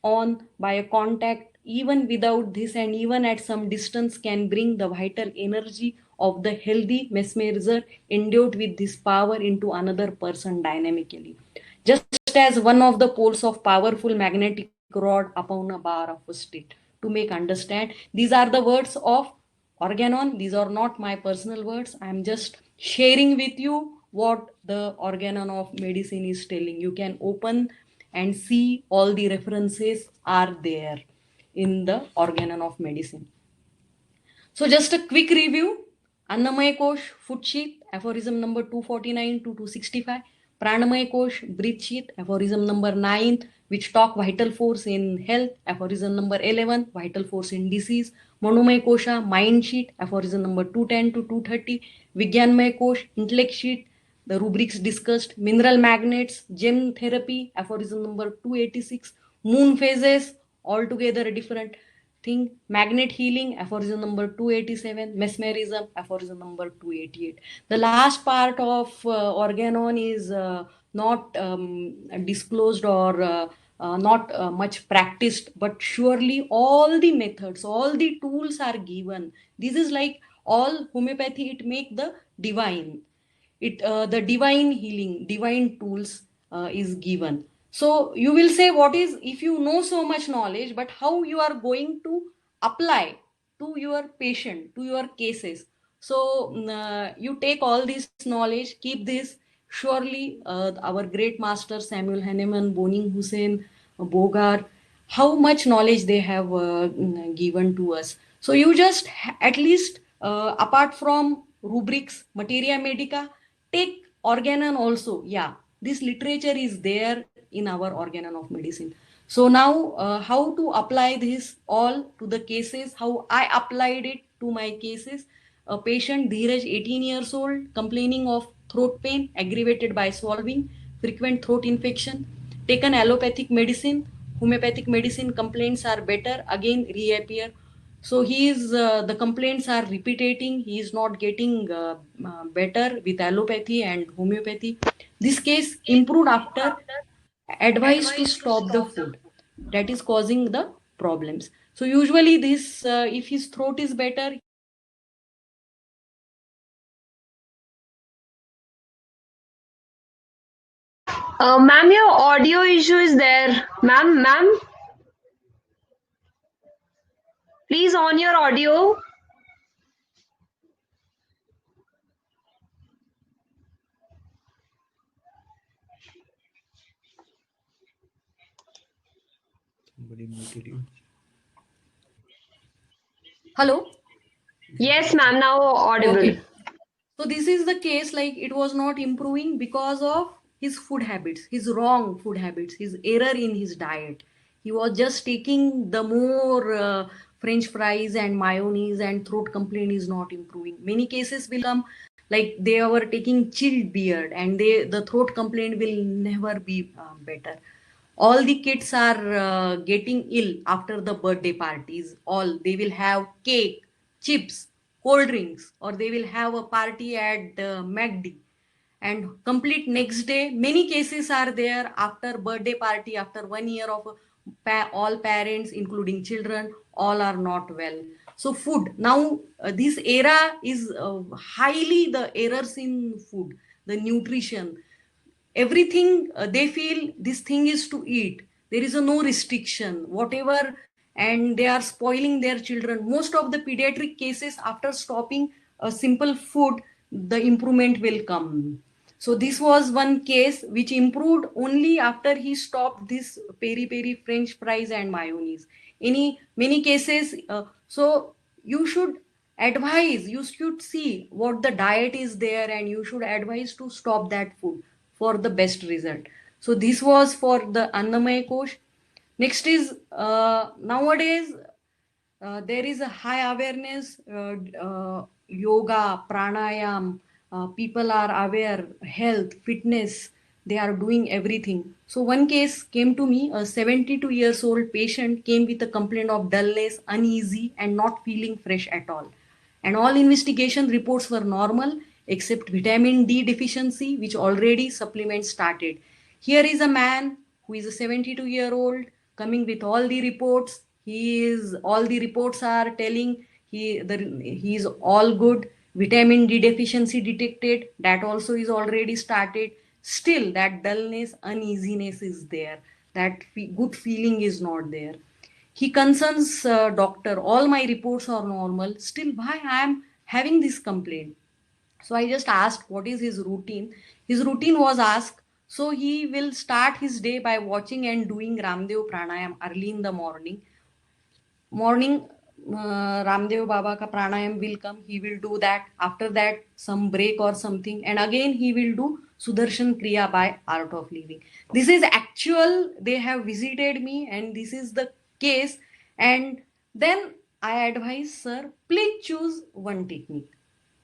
on by a contact, even without this and even at some distance, can bring the vital energy of the healthy mesmerizer endowed with this power into another person dynamically. Just as one of the poles of powerful magnetic rod upon a bar of a state. To make understand, these are the words of organon. These are not my personal words. I am just sharing with you what the organon of medicine is telling. You can open and see all the references are there in the organon of medicine. So just a quick review. Annamaya Kosh, food sheath, aphorism number 249 to 265. Pranamaya Kosh, breath sheath, aphorism number 9, which talk vital force in health, aphorism number 11, vital force in disease. Manomaya Kosha, mind sheet, aphorism number 210 to 230. Vigyanmaya Kosh, intellect sheet, the rubrics discussed. Mineral magnets, gem therapy, aphorism number 286. Moon phases, altogether a different thing. Magnet healing, aphorism number 287. Mesmerism, aphorism number 288. The last part of organon is not disclosed or not much practiced, but surely all the methods, all the tools are given. This is like all homeopathy, it make the divine, it the divine healing, divine tools is given. So you will say, what is, if you know so much knowledge, but how you are going to apply to your patient, to your cases? So you take all this knowledge, keep this. Surely our great master Samuel Hahnemann, Boning Hussein, Bogart, how much knowledge they have given to us. So you just at least apart from rubrics, materia medica, take organon also. Yeah, this literature is there in our organon of medicine. So now how to apply this all to the cases, how I applied it to my cases. A patient, Dheeraj, 18 years old, complaining of throat pain aggravated by swallowing, frequent throat infection, taken allopathic medicine, homeopathic medicine, complaints are better, again reappear. So he is the complaints are repeating, he is not getting better with allopathy and homeopathy. This case improved after advice to stop the food that is causing the problems. So usually this if his throat is better. Ma'am, your audio issue is there. Ma'am, please on your audio. Somebody muted you. Hello. Yes, ma'am, now audible. Okay. So this is the case, like it was not improving because of his food habits, his wrong food habits, his error in his diet. He was just taking the more French fries and mayonnaise, and throat complaint is not improving. Many cases will come like they were taking chilled beer, and the throat complaint will never be better. All the kids are getting ill after the birthday parties. All they will have cake, chips, cold drinks, or they will have a party at MACD, and complete next day. Many cases are there after birthday party, after 1 year of all parents including children, all are not well. So food now, this era is highly the errors in food, the nutrition, everything. They feel this thing is to eat, there is a no restriction whatever, and they are spoiling their children. Most of the pediatric cases, after stopping a simple food, the improvement will come. So this was one case which improved only after he stopped this peri peri French fries and mayonnaise. Any many cases, so you should advise, you should see what the diet is there, and you should advise to stop that food for the best result. So this was for the Annamaya Kosh. Next is nowadays there is a high awareness, yoga, pranayam, people are aware, health, fitness, they are doing everything. So one case came to me, a 72 years old patient came with a complaint of dullness, uneasy, and not feeling fresh at all. And all investigation reports were normal except vitamin D deficiency, which already supplements started. Here is a man who is a 72-year-old coming with all the reports. All the reports are telling he is all good. Vitamin D deficiency detected, that also is already started. Still that dullness, uneasiness is there. That good feeling is not there. He concerns doctor, all my reports are normal, still why I am having this complaint? So I just asked what is his routine. His routine was asked. So he will start his day by watching and doing Ramdev pranayam early in the morning. Ramdev Baba ka pranayam will come, he will do that. After that, some break or something, and again he will do Sudarshan Kriya by Art of Living. This is actual, they have visited me, and this is the case. And then I advise, sir, please choose one technique.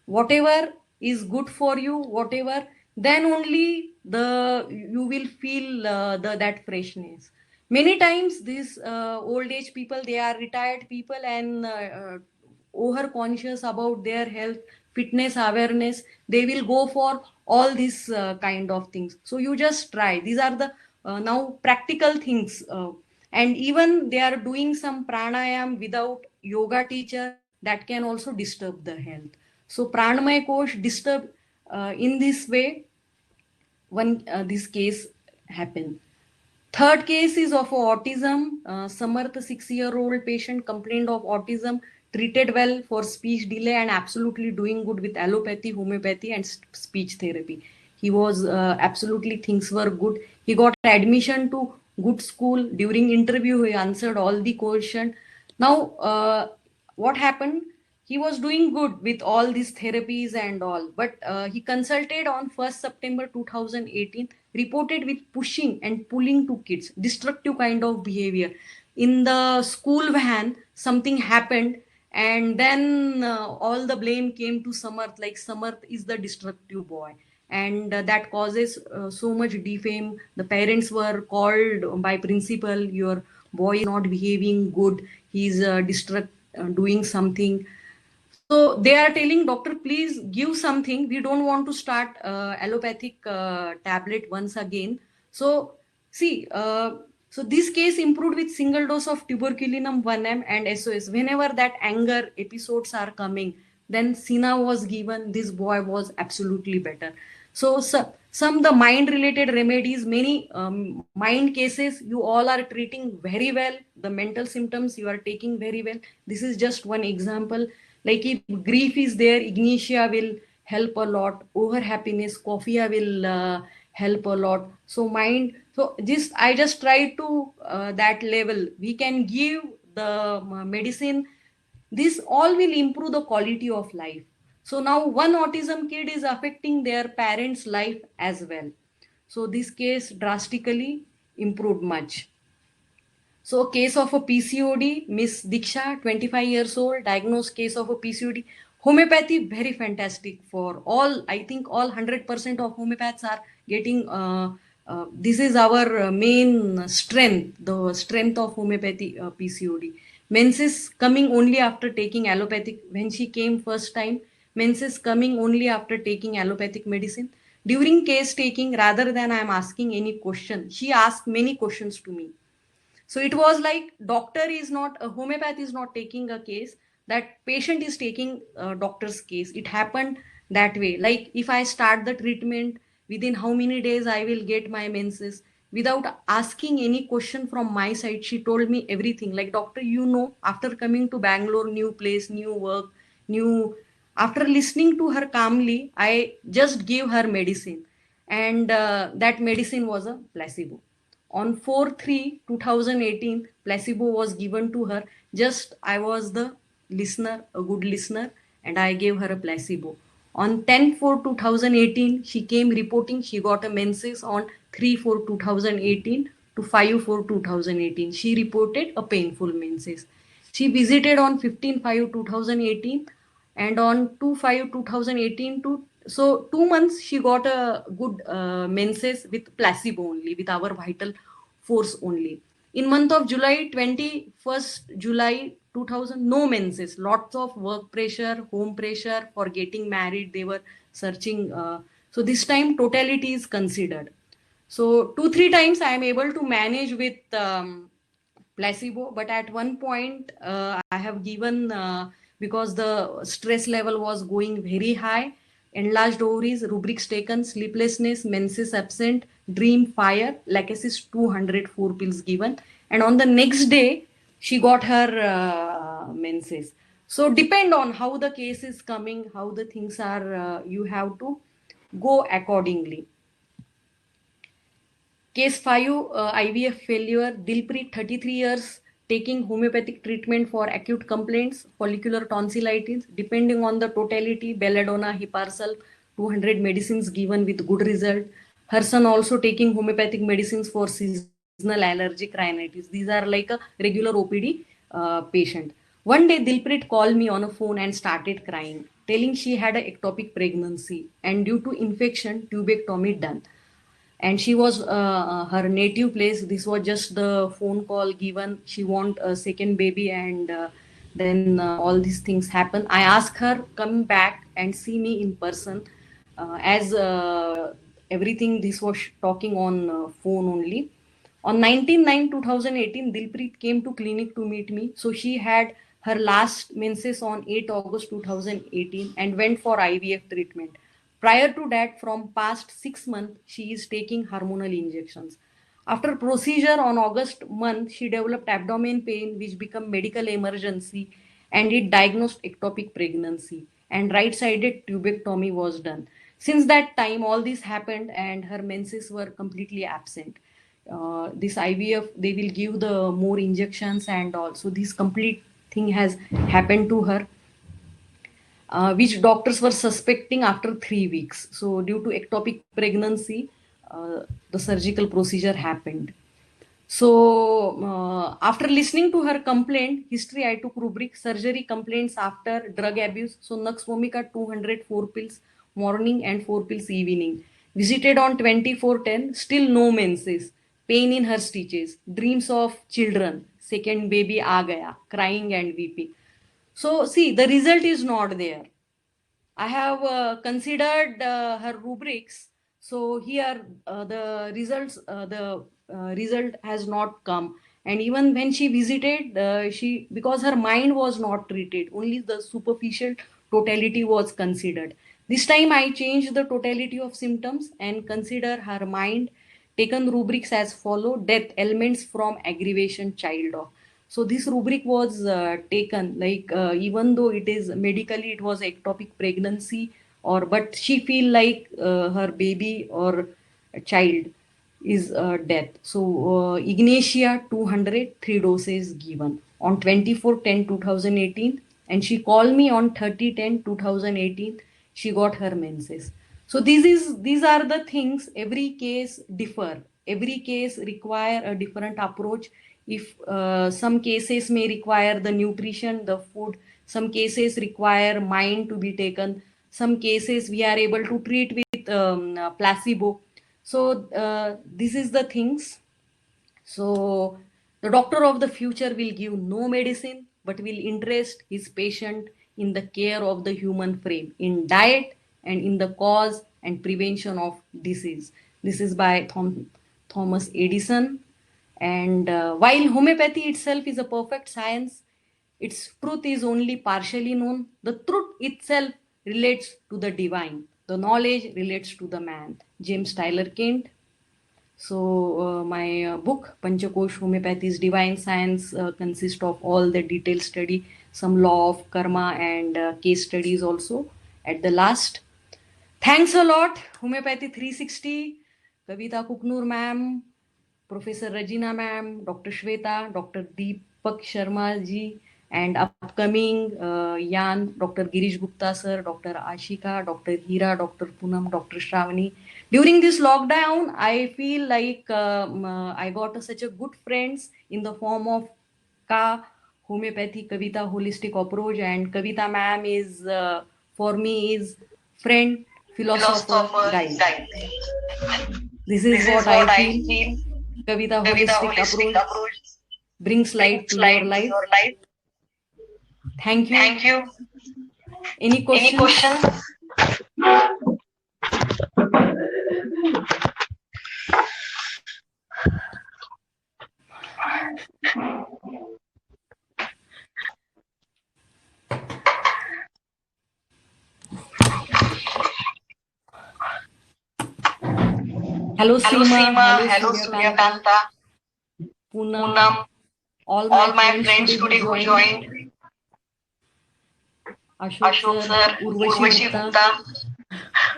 Whatever is good for you, whatever, then only you will feel that freshness. Many times these old age people, they are retired people, and over conscious about their health, fitness, awareness, they will go for all these kind of things. So you just try, these are the now practical things, and even they are doing some pranayam without yoga teacher, that can also disturb the health. So Pranamaya Kosh disturb in this way. One this case happen. Third case is of autism. Samarth, 6-year-old patient, complained of autism, treated well for speech delay and absolutely doing good with allopathy, homeopathy, and speech therapy. He was absolutely, things were good. He got admission to good school. During interview, he answered all the questions. Now, what happened? He was doing good with all these therapies and all, but he consulted on 1st September 2018, reported with pushing and pulling to kids, destructive kind of behavior. In the school van, something happened, and then all the blame came to Samarth, like Samarth is the destructive boy. And that causes so much defame. The parents were called by principal, your boy is not behaving good, he's doing something. So they are telling doctor, please give something. We don't want to start allopathic tablet once again. So see, so this case improved with single dose of tuberculinum 1M and SOS. Whenever that anger episodes are coming, then Sina was given. This boy was absolutely better. So some the mind related remedies, many mind cases, you all are treating very well. The mental symptoms you are taking very well. This is just one example. Like if grief is there, Ignitia will help a lot. Over happiness, Coffea will help a lot. So mind, so I just try to that level. We can give the medicine. This all will improve the quality of life. So now one autism kid is affecting their parents' life as well. So this case drastically improved much. So case of a PCOD, Miss Diksha, 25 years old, diagnosed case of a PCOD. Homeopathy, very fantastic for all. I think all 100% of homeopaths are getting, this is our main strength, the strength of homeopathy PCOD. Menses coming only after taking allopathic. When she came first time, menses coming only after taking allopathic medicine. During case taking, rather than I am asking any question, she asked many questions to me. So it was like doctor is not, a homeopath is not taking a case, that patient is taking a doctor's case. It happened that way. Like if I start the treatment, within how many days I will get my menses. Without asking any question from my side, she told me everything. Like, doctor, you know, after coming to Bangalore, new place, new work, new, after listening to her calmly, I just gave her medicine. And that medicine was a placebo. On 4/3/2018, placebo was given to her. Just I was the listener, a good listener, and I gave her a placebo. On 10/4/2018, she came reporting she got a menses on 3/4/2018 to 5/4/2018. She reported a painful menses. She visited on 15/5/2018 and on 2/5/2018 to, so 2 months she got a good menses with placebo only, with our vital force only. In month of July, 21st July 2000, no menses, lots of work pressure, home pressure for getting married, they were searching. So this time totality is considered. So 2-3 times I am able to manage with placebo, but at one point I have given, because the stress level was going very high, enlarged ovaries, rubrics taken, sleeplessness, menses absent, dream, fire, lachesis, 204 pills given. And on the next day, she got her menses. So depend on how the case is coming, how the things are, you have to go accordingly. Case 5, IVF failure, Dilpreet, 33 years, taking homeopathic treatment for acute complaints, follicular tonsillitis, depending on the totality, belladonna, Hiparcel, 200 medicines given with good result. Her son also taking homeopathic medicines for seasonal allergic rhinitis. These are like a regular OPD patient. One day, Dilpreet called me on a phone and started crying, telling she had an ectopic pregnancy and due to infection, tubectomy done. And she was her native place. This was just the phone call given. She want a second baby, and then all these things happen. I asked her come back and see me in person, as everything this was talking on phone only. On 19/9/2018, Dilpreet came to clinic to meet me. So she had her last menses on 8 August 2018 and went for IVF treatment. Prior to that, from past 6 months, she is taking hormonal injections. After procedure on August month, she developed abdomen pain, which became medical emergency, and it diagnosed ectopic pregnancy, and right-sided tubectomy was done. Since that time, all this happened, and her menses were completely absent. This IVF, they will give the more injections, and also this complete thing has happened to her, which doctors were suspecting after 3 weeks. So due to ectopic pregnancy, the surgical procedure happened. So after listening to her complaint history, I took rubric surgery complaints after drug abuse. So Nux vomica 204 pills morning and 4 pills evening. Visited on 24/10, still no menses. Pain in her stitches. Dreams of children. Second baby aa gaya. Crying and weeping. So see, the result is not there. I have considered her rubrics. So here the results, the result has not come. And even when she visited, because her mind was not treated, only the superficial totality was considered. This time I changed the totality of symptoms and consider her mind, taken rubrics as follow: death, elements from aggravation, child of. So this rubric was taken, like even though it is medically it was ectopic pregnancy, or but she feel like her baby or a child is death. So Ignatia 200, 3 doses given on 24/10/2018, and she called me on 30/10/2018. She got her menses. So these are the things. Every case differ. Every case require a different approach. If some cases may require the nutrition, the food, some cases require mind to be taken, some cases we are able to treat with placebo. So this is the things. So the doctor of the future will give no medicine, but will interest his patient in the care of the human frame, in diet and in the cause and prevention of disease. This is by Thomas Edison. And while homeopathy itself is a perfect science, its truth is only partially known. The truth itself relates to the divine. The knowledge relates to the man. James Tyler Kent. So my book, Panchakosh Homeopathy's Divine Science, consists of all the detailed study, some law of karma, and case studies also at the last. Thanks a lot, Homeopathy 360, Kavita Kuknur ma'am, Professor Regina ma'am, Dr. Shweta, Dr. Deepak Sharma ji, and upcoming Yan, Dr. Girish Gupta sir, Dr. Ashika, Dr. Hira, Dr. Poonam, Dr. Shravani. During this lockdown, I feel like I got such a good friends in the form of Homeopathy, Kavita Holistic Approach, and Kavita ma'am is for me is friend, philosopher, guide. This is what I feel. Kavita Holistic Approach brings light to your life. Thank you. Any questions? Hello Seema, hello Suryakanta, Poonam, all my friends today who joined. Ashok sir, Urvashi Gupta,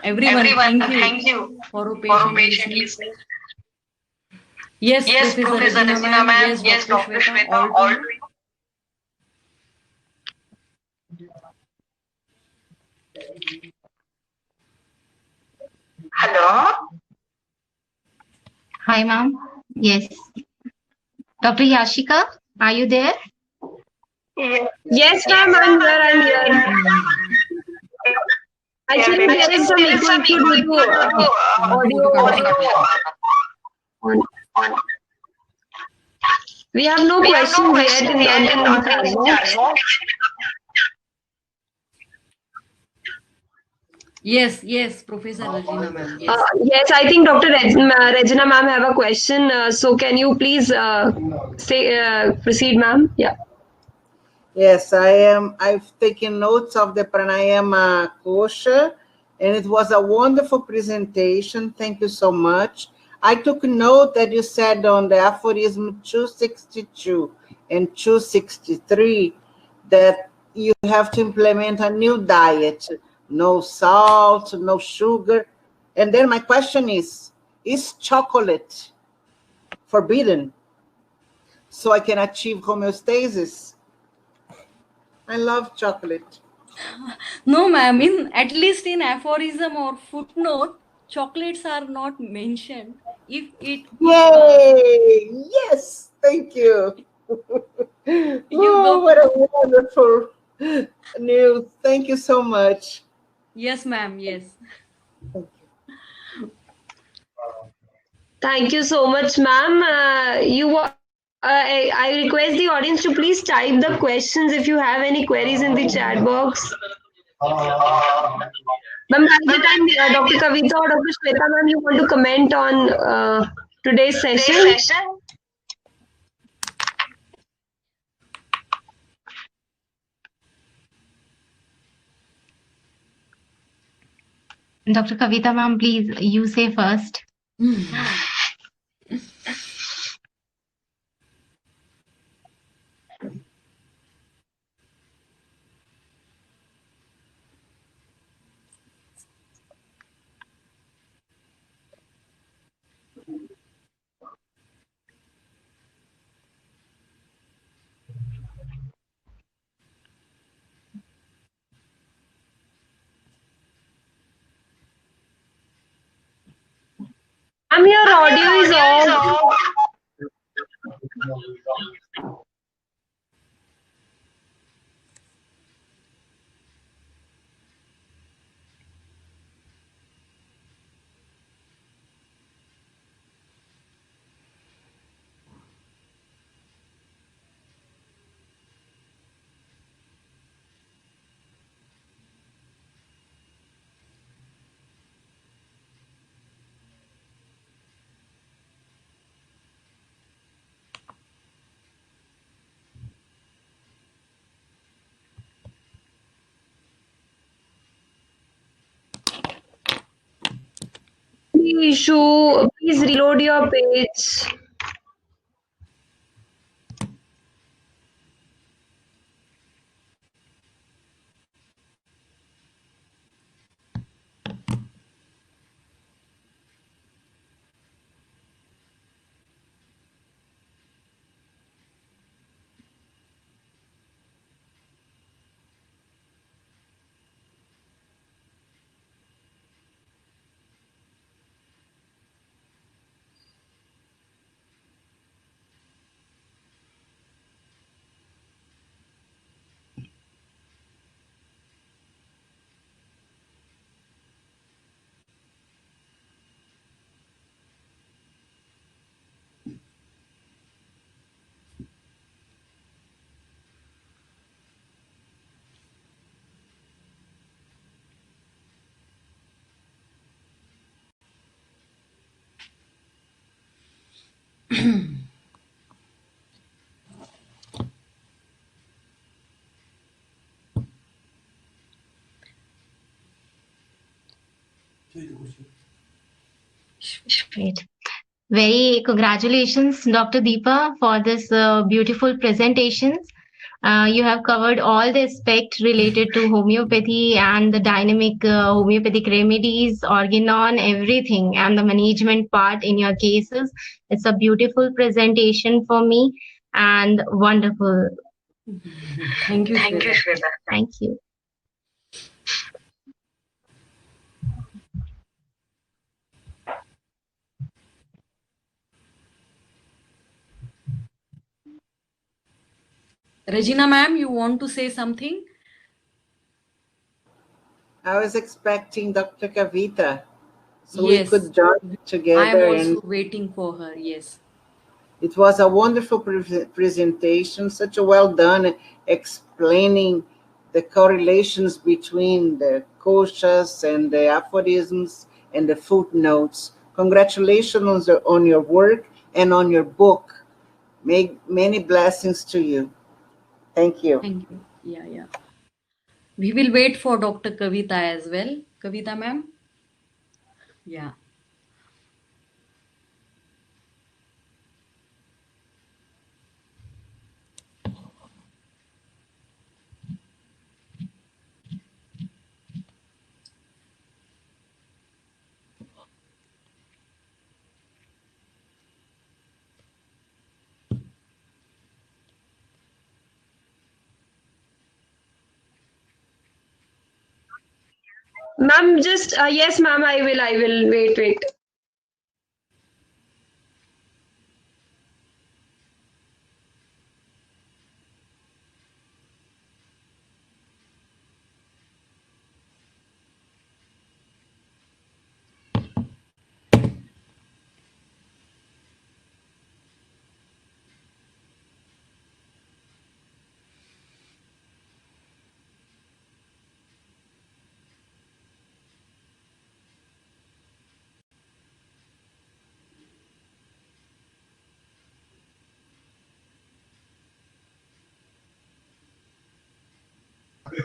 everyone, thank you for patient listening. Yes, Professor Regina ma'am, yes, Dr. Shweta, all to you. Hello. Hi, ma'am. Yes. Dr. Yashika, are you there? Yes, ma'am, I'm here. Actually, there is some echo due to audio. We have no questions yet in the Yes, Professor Regina ma'am. Yes, I think Dr. Regina ma'am have a question. So can you please proceed, ma'am? Yeah. Yes, I've taken notes of the pranayama kosha, And it was a wonderful presentation. Thank you so much. I took note that you said on the aphorism 262 and 263 that you have to implement a new diet, no salt, no sugar. And then my question is chocolate forbidden so I can achieve homeostasis? I love chocolate. No, ma'am. At least in aphorism or footnote, chocolates are not mentioned. If it Yay! Yes, thank you. Oh, what a wonderful news. Thank you so much. Yes, ma'am. Yes. Thank you so much, ma'am. I request the audience to please type the questions if you have any queries in the chat box. Ma'am, by the time Dr. Kavita or Dr. Shweta, ma'am, you want to comment on today's session? Dr. Kavita, ma'am, please, you say first. Ma'am, your audio is off. Issue, please reload your page. Great. Very congratulations, Dr. Deepa, for this beautiful presentations. You have covered all the aspects related to homeopathy and the dynamic homeopathic remedies, organon, everything, and the management part in your cases. It's a beautiful presentation for me and wonderful. Thank you, Shweta. Thank you. Regina, ma'am, you want to say something? I was expecting Dr. Kavita, so Yes. we could join together. I am also waiting for her, yes. It was a wonderful presentation, such a well done, explaining the correlations between the koshas and the aphorisms and the footnotes. Congratulations on your work and on your book. Many blessings to you. Thank you. Thank you. Yeah. We will wait for Dr. Kavita as well. Kavita ma'am? Yeah. Ma'am, just yes, ma'am. I will. I will. Wait.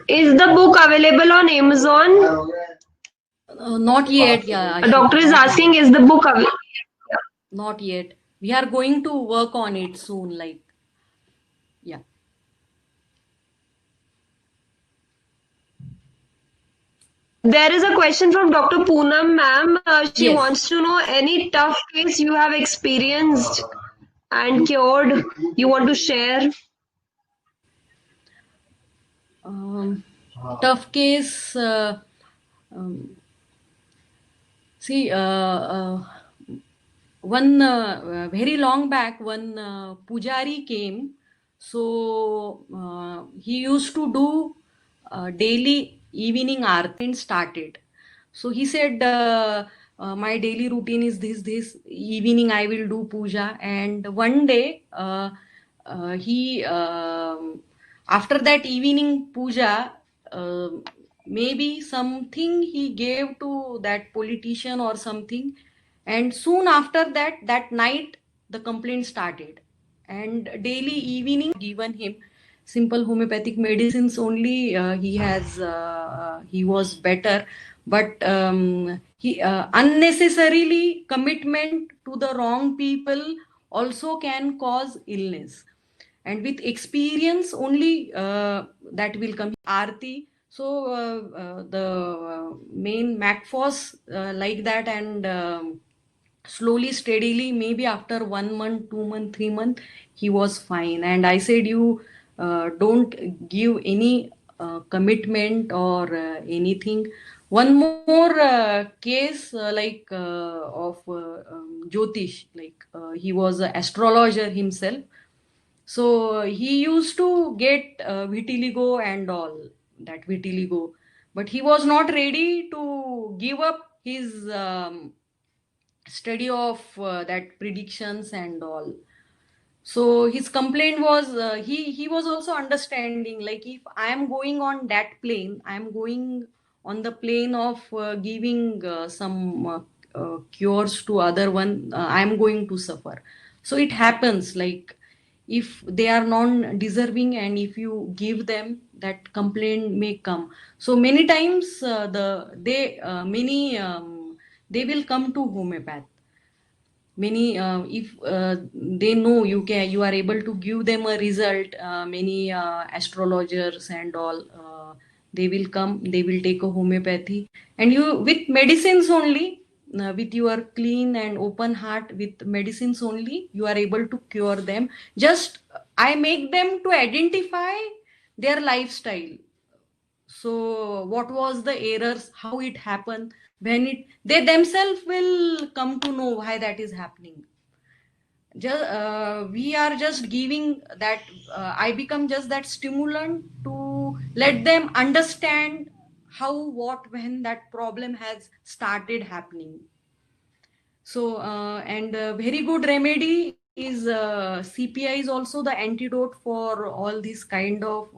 Is the book available on Amazon? Not yet, yeah. A doctor is asking, is the book available? Not yet. We are going to work on it soon, like, yeah. There is a question from Dr. Poonam, ma'am. She Yes. wants to know any tough case you have experienced and cured you want to share. Tough case. See, one very long back, one pujari came. So he used to do daily evening aarti started. So he said, my daily routine is this evening I will do puja. And one day he after that evening puja, maybe something he gave to that politician or something, and soon after that, that night the complaint started, and daily evening given him simple homeopathic medicines only. He was better, but he unnecessarily commitment to the wrong people also can cause illness, and with experience only that will come aarti. So the main macphos like that, and slowly steadily, maybe after 1 month, 2 month, 3 month, he was fine. And I said, you don't give any commitment or anything. One more case of Jyotish, like he was an astrologer himself. So he used to get vitiligo and all that vitiligo, but he was not ready to give up his study of that predictions and all. So his complaint was he was also understanding, like, if I am going on that plane, I am going on the plane of giving some cures to other one, I am going to suffer. So it happens, like, if they are non deserving and if you give them, that complaint may come. So many times they will come to homeopath. Many if they know you are able to give them a result, many astrologers and all, they will come, they will take a homeopathy, and you with medicines only, with your clean and open heart, with medicines only you are able to cure them. Just I make them to identify their lifestyle. So what was the errors, how it happened, when it, they themselves will come to know why that is happening. We are just giving that, I become just that stimulant to let them understand how, what, when that problem has started happening. So and very good remedy is CPI is also the antidote for all these kind of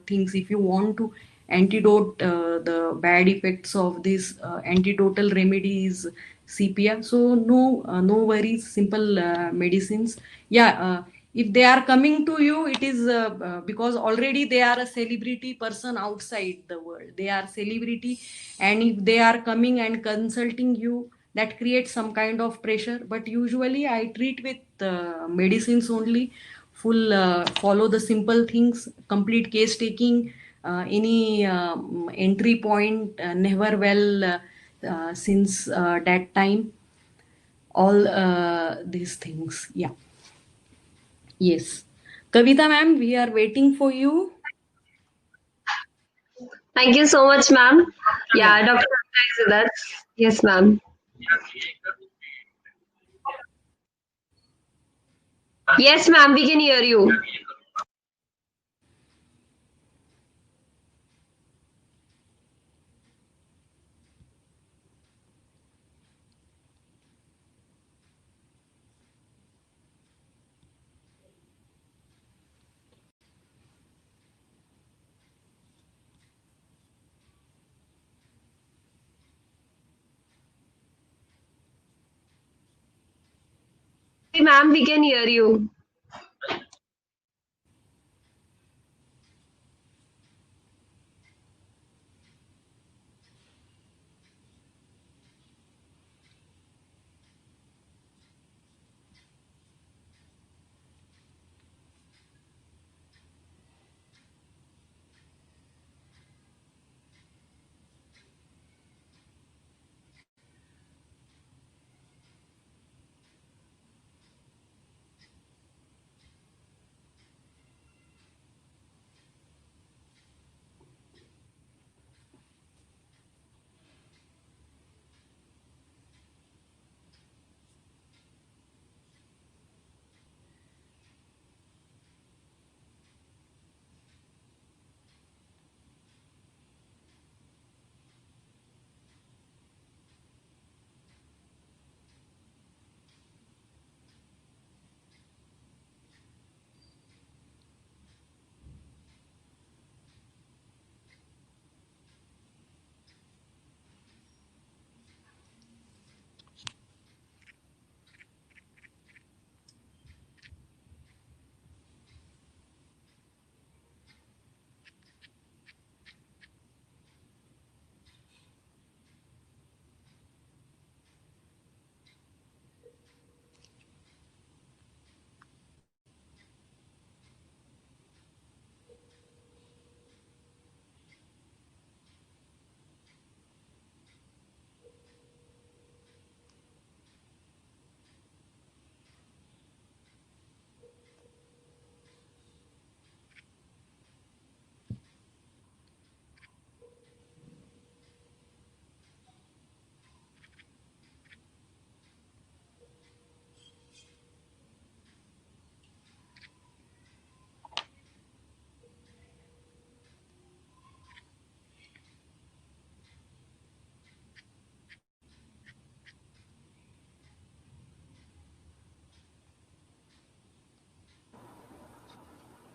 things. If you want to antidote the bad effects of this, antidotal remedy is CPI. So no worries, simple medicines. Yeah, If they are coming to you, it is because already they are a celebrity person outside the world. They are celebrity, and if they are coming and consulting you, that creates some kind of pressure. But usually I treat with medicines only, full follow the simple things, complete case taking, any entry point never well since that time, all these things. Yeah. Yes. Kavita ma'am, we are waiting for you. Thank you so much, ma'am. Yeah. Yeah, Dr. Kavita is with us. Yes, ma'am. Yes, ma'am, we can hear you. Ma'am, we can hear you.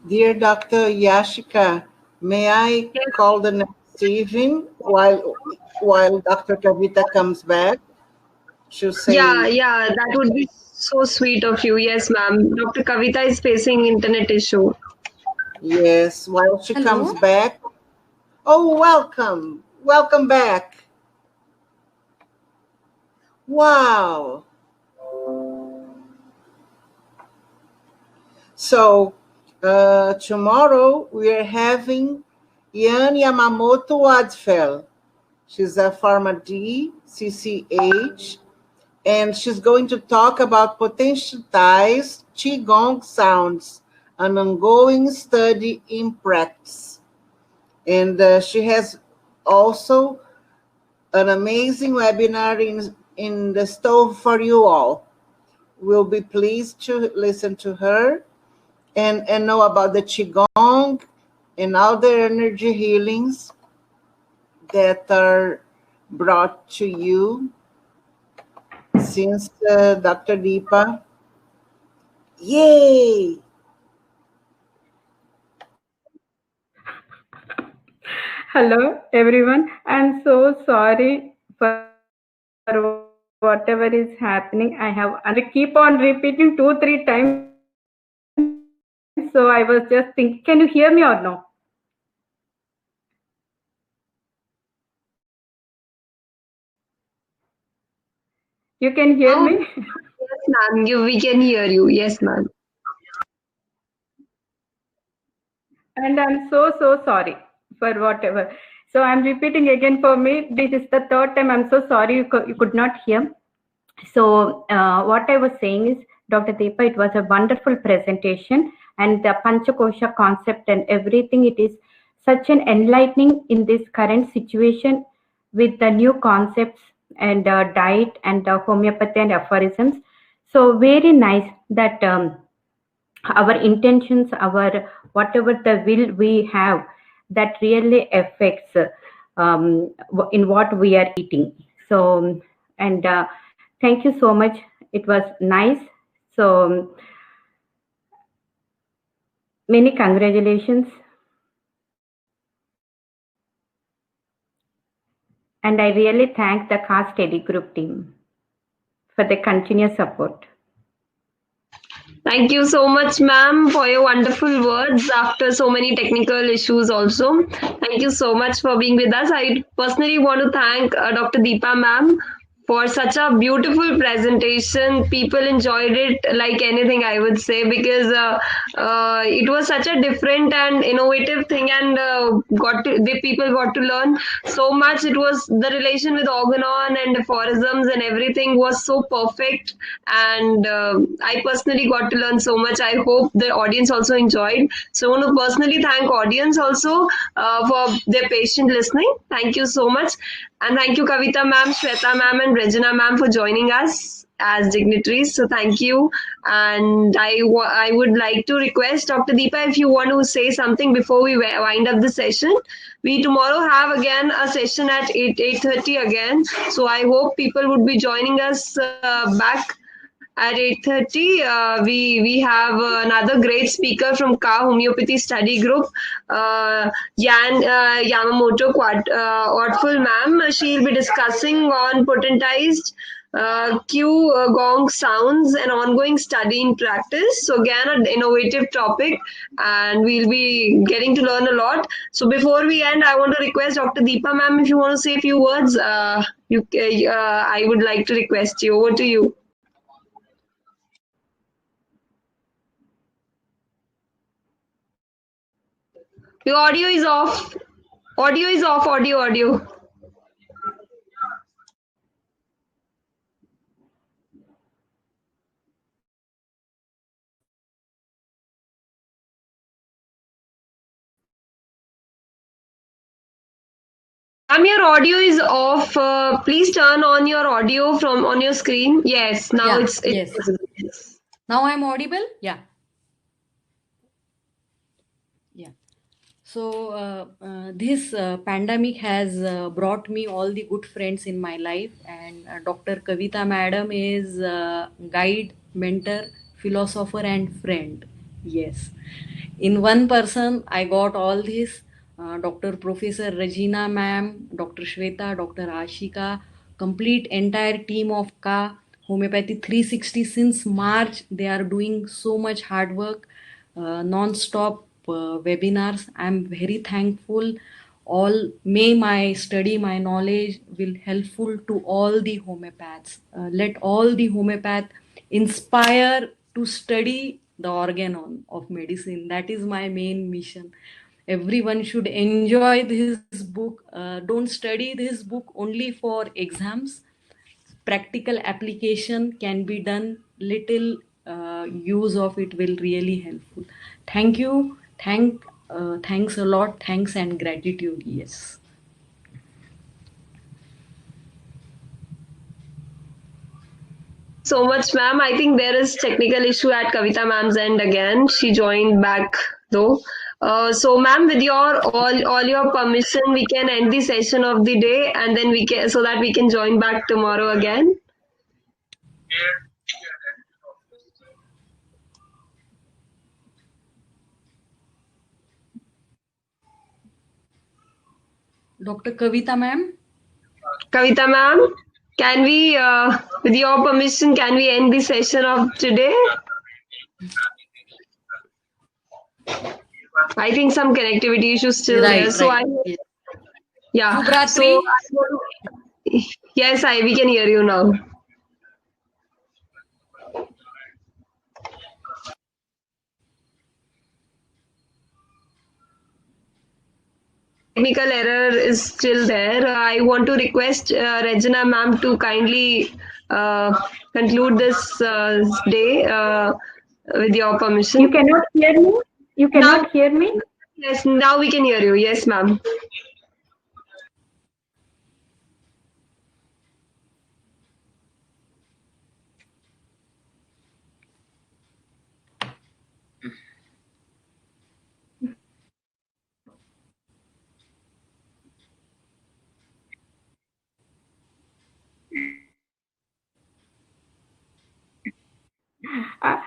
Dear Dr. Yashika, may I call the next evening while Dr. Kavita comes back to Yeah, say yeah, that would be so sweet of you. Yes, ma'am. Dr. Kavita is facing internet issue. yes while she comes Hello. back? Oh, welcome. Welcome back. Wow. So tomorrow we are having Yan Yamamoto Wadfel. She's a Pharma D, CCH, and she's going to talk about potentialized Qigong sounds, an ongoing study in practice. And she has also an amazing webinar in the stove for you all. We'll be pleased to listen to her and know about the Qigong and other energy healings that are brought to you since Dr. Deepa. Yay! Hello, everyone. I'm so sorry for whatever is happening. I keep on repeating 2-3 times. So I was just thinking, can you hear me or no? You can hear Oh, me? yes, ma'am. We can hear you. Yes, ma'am. And I'm so sorry for whatever. So I'm repeating again for me. This is the third time. I'm so sorry you could not hear. So what I was saying is, Dr. Deepa, it was a wonderful presentation, and the Panchakosha concept and everything, it is such an enlightening in this current situation with the new concepts and diet and homeopathy and aphorisms. So very nice that our intentions, our whatever the will we have, that really affects in what we are eating. So, and thank you so much. It was nice. So, many congratulations. And I really thank the CAST Study Group team for the continuous support. Thank you so much, ma'am, for your wonderful words after so many technical issues also. Thank you so much for being with us. I personally want to thank Dr. Deepa, ma'am, for such a beautiful presentation. People enjoyed it like anything, I would say, because it was such a different and innovative thing, and the people got to learn so much. It was the relation with organon and aphorisms and everything was so perfect, and I personally got to learn so much. I hope the audience also enjoyed. So I want to personally thank audience also for their patient listening. Thank you so much. And thank you, Kavita ma'am, Shweta ma'am, and Regina ma'am for joining us as dignitaries. So thank you. And I would like to request Dr. Deepa, if you want to say something before we wind up the session. We tomorrow have again a session at 8:30 again. So I hope people would be joining us back at 8:30. We have another great speaker from Ka Homeopathy Study Group, Yamamoto Ortful ma'am. She'll be discussing on potentized Q gong sounds and ongoing study in practice. So again, an innovative topic, and we'll be getting to learn a lot. So before we end, I want to request Dr. Deepa ma'am, if you want to say a few words, I would like to request you. Over to you. Your audio is off. Audio is off. Audio. Ma'am, your audio is off. Please turn on your audio from on your screen. Yes, now Yeah, it's yes. Now I'm audible? Yeah. Yeah. So this pandemic has brought me all the good friends in my life, and Dr. Kavita Madam is guide, mentor, philosopher, and friend. Yes, in one person I got all this. Dr. Professor Regina Ma'am, Dr. Shweta, Dr. Ashika, complete entire team of Ka Homeopathy 360 since March. They are doing so much hard work, non-stop webinars. I'm very thankful. All may my study, my knowledge will helpful to all the homeopaths. Let all the homeopath inspire to study the organon of medicine. That is my main mission. Everyone should enjoy this book. Don't study this book only for exams. Practical application can be done. Little use of it will really helpful. Thank you. Thanks a lot. Thanks and gratitude. Yes. so much, ma'am. I think there is technical issue at Kavita ma'am's end again. She joined back though. So, ma'am, with your all your permission, we can end the session of the day, and then we can so that we can join back tomorrow again. Dr. Kavita ma'am. Kavita ma'am, can we, with your permission, can we end the session of today? I think some connectivity issues still there. Right, So right. I, Yes. yeah. Shubhratri. So yes, we can hear you now. Technical error is still there. I want to request Regina ma'am to kindly conclude this day with your permission. You cannot hear me? You cannot hear me? Yes, now we can hear you. Yes, ma'am.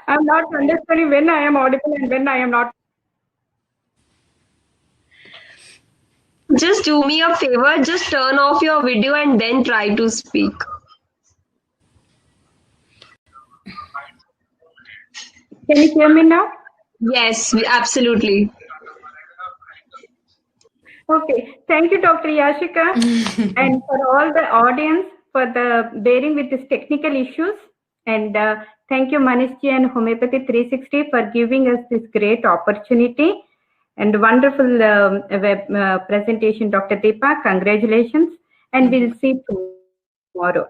I'm not understanding when I am audible and when I am not. Just do me a favor, just turn off your video and then try to speak. Can you hear me now? Yes, absolutely. Okay. Thank you, Dr. Yashika, and for all the audience for the bearing with these technical issues. And thank you, Manishji and Homeopathy 360 for giving us this great opportunity and wonderful web presentation, Dr. Deepa. Congratulations, and we'll see you tomorrow.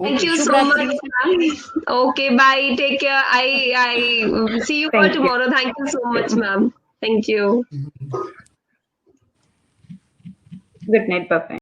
Thank Okay, you so Shubhratri. much, ma'am. Okay, bye. Take care. I see you all Thank you. tomorrow. Thank you so much, ma'am. Thank you. Good night. Bye-bye.